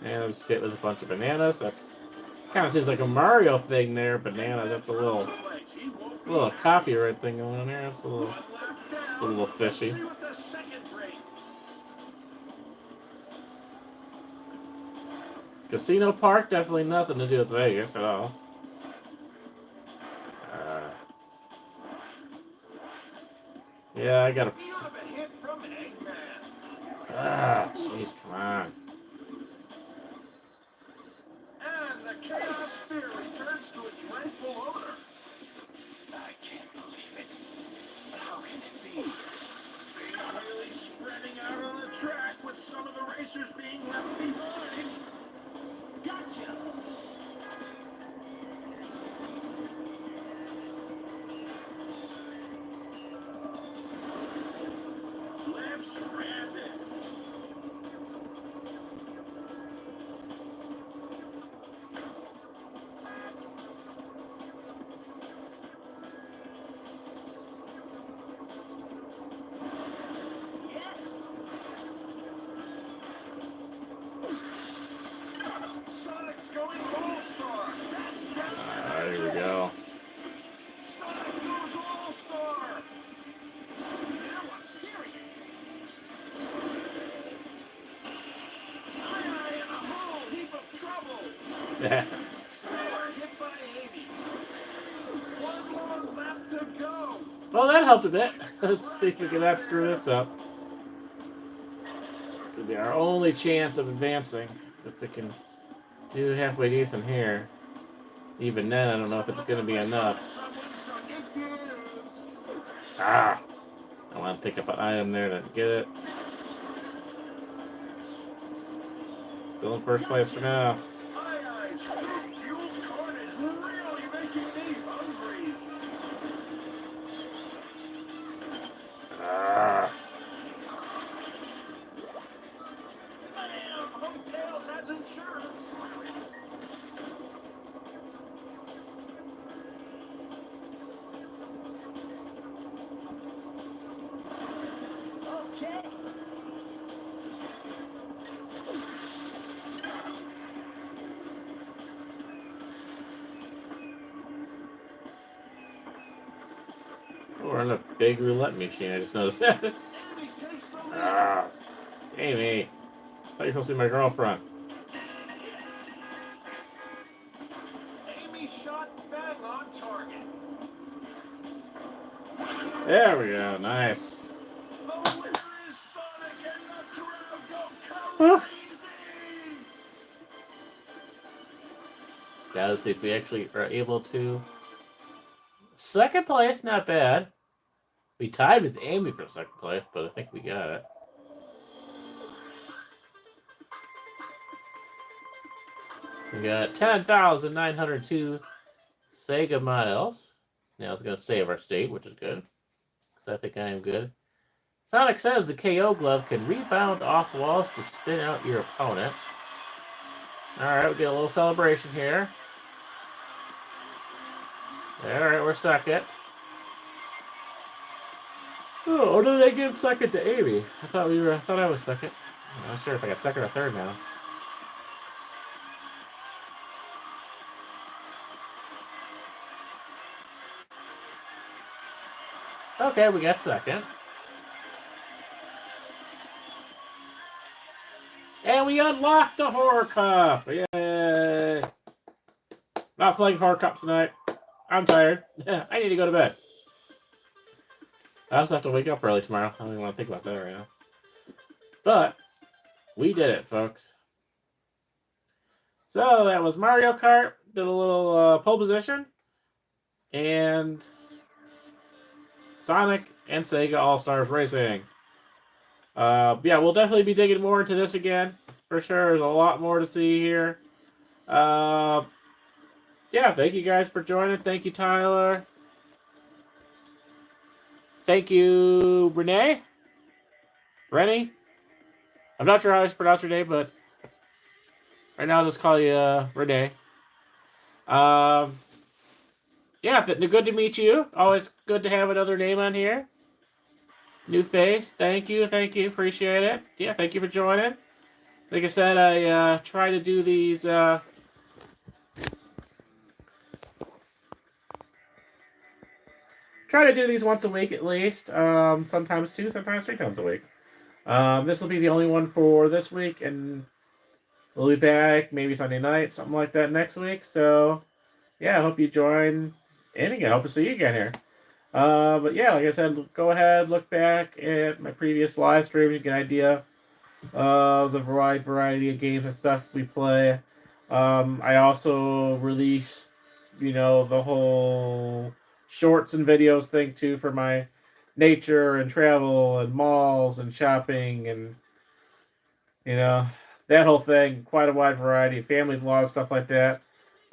And let's get with a bunch of bananas. That's kind of seems like a Mario thing there. Bananas, that's a little copyright thing going on there. That's a little fishy. See what the second brings. Casino Park, definitely nothing to do with Vegas at all. Yeah, I gotta. You have a hit from Eggman. Ah, jeez, come on. And the Chaos Sphere returns to its rightful owner. I can't believe it. How can it be? Things really spreading out on the track with some of the racers being left behind. Gotcha. Left stranded. Yes. Sonic's going all-star. There we go. Sonic goes all-star. Now I'm serious. Aye, in a whole heap of trouble. Yeah. They are hit by Amy. One more lap to go. Well, that helped a bit. Let's see if we can not screw this up. This could be our only chance of advancing. So if we can do halfway decent here. Even then, I don't know if it's going to be enough. Ah! I want to pick up an item there to get it. Still in first place for now. Aye, fueled corn is really making me hungry. Ah! Damn, Hotels has insurance. Okay. we're in a big roulette machine. I just noticed that. Amy takes the lead. Ah, Amy. I thought you were supposed to be my girlfriend. Amy shot bang on target. There we go. Nice. The winner is Sonic, and the crowd go Whew. crazy. Gotta see if we actually are able to. Second place, not bad. We tied with Amy for second place, but I think we got it. We got 10,902 Sega miles. Now it's going to save our state, which is good. Because I think I am good. Sonic says the KO glove can rebound off walls to spin out your opponents. Alright, we get a little celebration here. Alright, we're second. Oh, or did I give second to Amy? I thought I was second. I'm not sure if I got second or third now. Okay, we got second. And we unlocked the Horror Cup! Yay! Not playing Horror Cup tonight. I'm tired. I need to go to bed. I also have to wake up early tomorrow. I don't even want to think about that right now. But, we did it, folks. So, that was Mario Kart. Did a little pole position. And Sonic and Sega All-Stars Racing. Yeah, we'll definitely be digging more into this again. For sure, there's a lot more to see here. Yeah, thank you guys for joining. Thank you, Tyler. Thank you, Renee. Rennie. I'm not sure how I pronounce your name, but right now I'll just call you Renee. Yeah, good to meet you. Always good to have another name on here. New face. Thank you. Appreciate it. Yeah, thank you for joining. Like I said, I try to do these. Try to do these once a week at least. Sometimes 2, sometimes 3 times a week. This will be the only one for this week, and we'll be back maybe Sunday night, something like that next week. So, yeah, I hope you join in again. I hope to see you again here. But yeah, like I said, go ahead, look back at my previous live stream. You get an idea of the wide variety of games and stuff we play. I also release, the whole shorts and videos thing too for my nature and travel and malls and shopping and that whole thing. Quite a wide variety, family vlogs, stuff like that.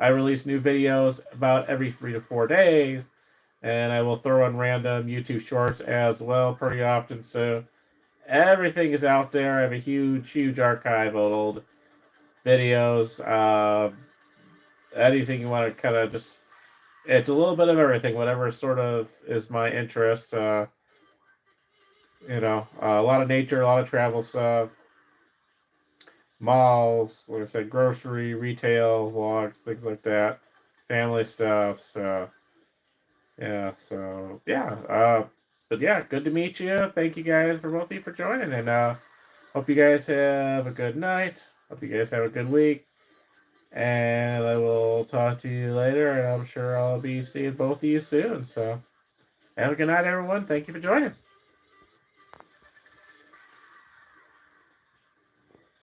I release new videos about every 3 to 4 days, and I will throw in random YouTube shorts as well pretty often. So everything is out there. I have a huge archive of old videos. Anything you want to kind of just, it's a little bit of everything, whatever sort of is my interest. A lot of nature, a lot of travel stuff, malls, like I said, grocery, retail, vlogs, things like that, family stuff. So, yeah. But yeah, good to meet you. Thank you guys for both of you for joining, and hope you guys have a good night. Hope you guys have a good week. And I will talk to you later, and I'm sure I'll be seeing both of you soon. So, have a good night, everyone. Thank you for joining.